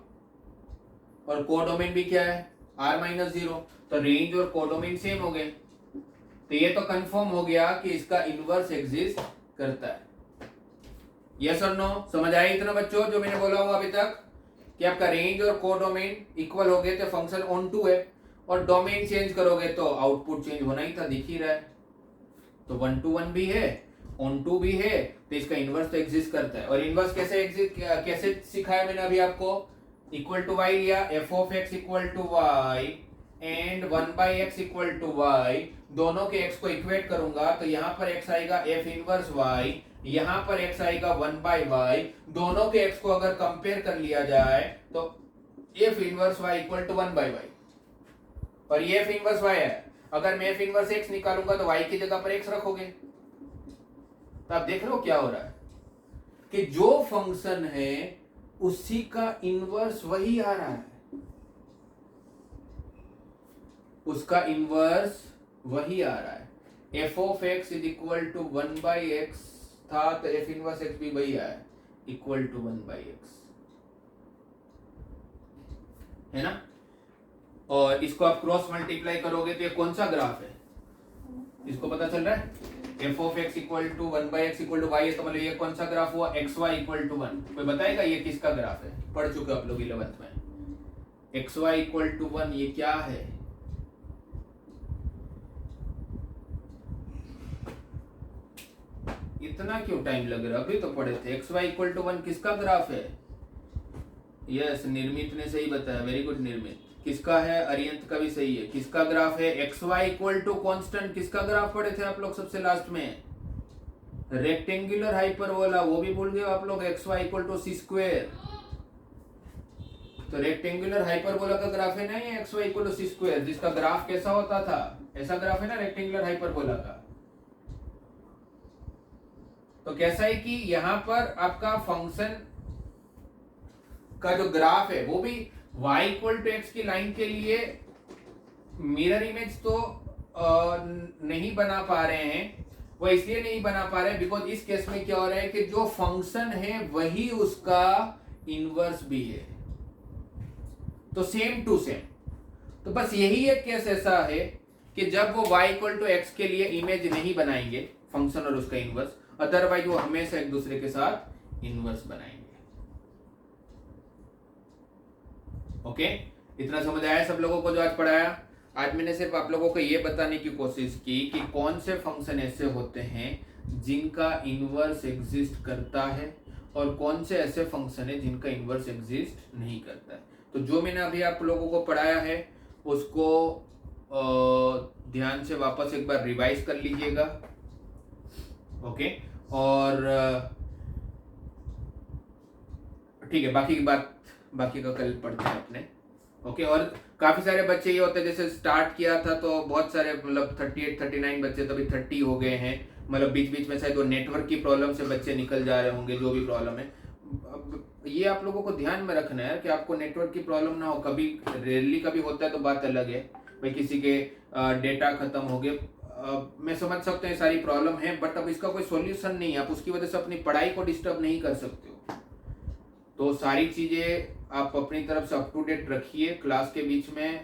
और कोडोमेन भी क्या है, r माइनस 0। तो रेंज और कोडोमेन सेम हो गए, तो ये तो कंफर्म हो गया कि इसका इनवर्स एग्जिस्ट करता है। यस और नो, समझ आया इतना बच्चों जो मैंने बोला हुआ अभी तक कि आपका रेंज और कोडोमेन इक्वल हो गए तो फंक्शन ऑन टू है, और डोमेन चेंज करोगे तो आउटपुट चेंज होना ही था, दिख ही रहा है। तो 1 to 1 भी है, ऑन टू भी है, तो इसका इनवर्स तो एग्जिस्ट करता है। और इनवर्स कैसे एग्जिस्ट, कैसे सिखाया मैंने अभी आपको, इक्वल टू वाई लिया, f of x equal to y and 1 by x equal to y, दोनों के x को इक्वेट करूंगा तो यहाँ पर x आएगा f इनवर्स y, यहाँ पर x आएगा 1 बाई वाई। दोनों के x को अगर कंपेयर कर लिया जाए तो f inverse y equal to 1 by y, और ये f इनवर्स y है। अगर मैं f इनवर्स x निकालूंगा तो y की जगह पर x रखोगे, तो आप देख रहे हो क्या हो रहा है कि जो फंक्शन है उसी का इनवर्स वही आ रहा है, उसका इनवर्स वही आ रहा है। f of x is equal to 1 by x था, तो f इनवर्स x भी वही आया, इक्वल टू 1 बाई एक्स, है ना। और इसको आप क्रॉस मल्टीप्लाई करोगे तो ये कौन सा ग्राफ है, इसको पता चल रहा है, f of x equal to 1 by x equal to y है, तो मतलब ये कौन सा ग्राफ हुआ, xy इक्वल टू 1। कोई बताएगा ये किसका ग्राफ है, पढ़ चुके आप लोग 11th में। xy इक्वल टू 1 ये क्या है, ये इतना क्यों टाइम लग रहा है? अभी तो पढ़े थे। एक्स वाई इक्वल टू 1 किसका ग्राफ है? यस, निर्मित ने सही बताया, वेरी गुड निर्मित। किसका है? अरियंत का भी सही है। किसका ग्राफ है? X y equal to constant. किसका ग्राफ पढ़े थे आप लोग सबसे लास्ट में? रेक्टेंगुलर हाइपरबोला, वो भी भूल गए आप लोग। X y equal to c square. तो रेक्टेंगुलर हाइपरबोला का ग्राफ है ना ये x y equal to c square, जिसका ग्राफ कैसा होता था? ऐसा ग्राफ है ना रेक्टेंगुलर हाइपरबोला का। तो कैसा है कि यहां पर आपका फंक्शन का जो ग्राफ है वो भी y इक्वल टू एक्स की लाइन के लिए मिरर इमेज तो नहीं बना पा रहे हैं। वो इसलिए नहीं बना पा रहे हैं बिकॉज इस केस में क्या हो रहा है कि जो फंक्शन है वही उसका इनवर्स भी है, तो सेम टू सेम। तो बस यही एक केस ऐसा है कि जब वो y इक्वल टू एक्स के लिए इमेज नहीं बनाएंगे फंक्शन और उसका इनवर्स, अदरवाइज वो हमेशा एक दूसरे के साथ इनवर्स बनाएंगे। ओके, इतना समझ आया सब लोगों को जो आज पढ़ाया? आज मैंने सिर्फ आप लोगों को ये बताने की कोशिश की कि कौन से फंक्शन ऐसे होते हैं जिनका इनवर्स एग्जिस्ट करता है और कौन से ऐसे फंक्शन है जिनका इनवर्स एग्जिस्ट नहीं करता है। तो जो मैंने अभी आप लोगों को पढ़ाया है उसको ध्यान से वापस एक बार रिवाइज कर लीजिएगा। ओके, और ठीक है, बाकी का कल पढ़ते हैं अपने। ओके, और काफी सारे बच्चे ये होते हैं, जैसे स्टार्ट किया था तो बहुत सारे मतलब 38 39 बच्चे, तभी 30 हो गए हैं। मतलब बीच बीच में शायद वो नेटवर्क की प्रॉब्लम से बच्चे निकल जा रहे होंगे, जो भी प्रॉब्लम है। ये आप लोगों को ध्यान में रखना है कि आपको नेटवर्क की प्रॉब्लम ना हो। कभी रेयरली कभी होता है तो बात अलग है, भाई किसी के डेटा खत्म हो गए, मैं समझ सकता हूँ सारी प्रॉब्लम है, बट अब इसका कोई सॉल्यूशन नहीं है। आप उसकी वजह से अपनी पढ़ाई को डिस्टर्ब नहीं कर सकते हो। तो सारी चीजें आप अपनी तरफ से अप टू डेट रखिए। क्लास के बीच में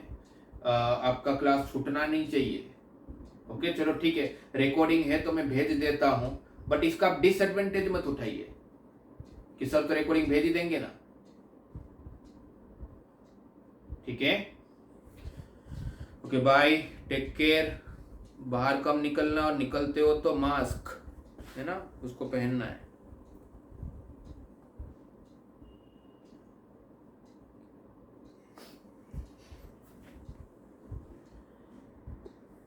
आपका क्लास छूटना नहीं चाहिए। ओके, चलो ठीक है, रिकॉर्डिंग है तो मैं भेज देता हूं, बट इसका डिसएडवांटेज मत उठाइए कि सर तो रिकॉर्डिंग भेज ही देंगे ना। ठीक है, ओके, बाय, टेक केयर। बाहर कम निकलना, और निकलते हो तो मास्क है ना उसको पहनना है।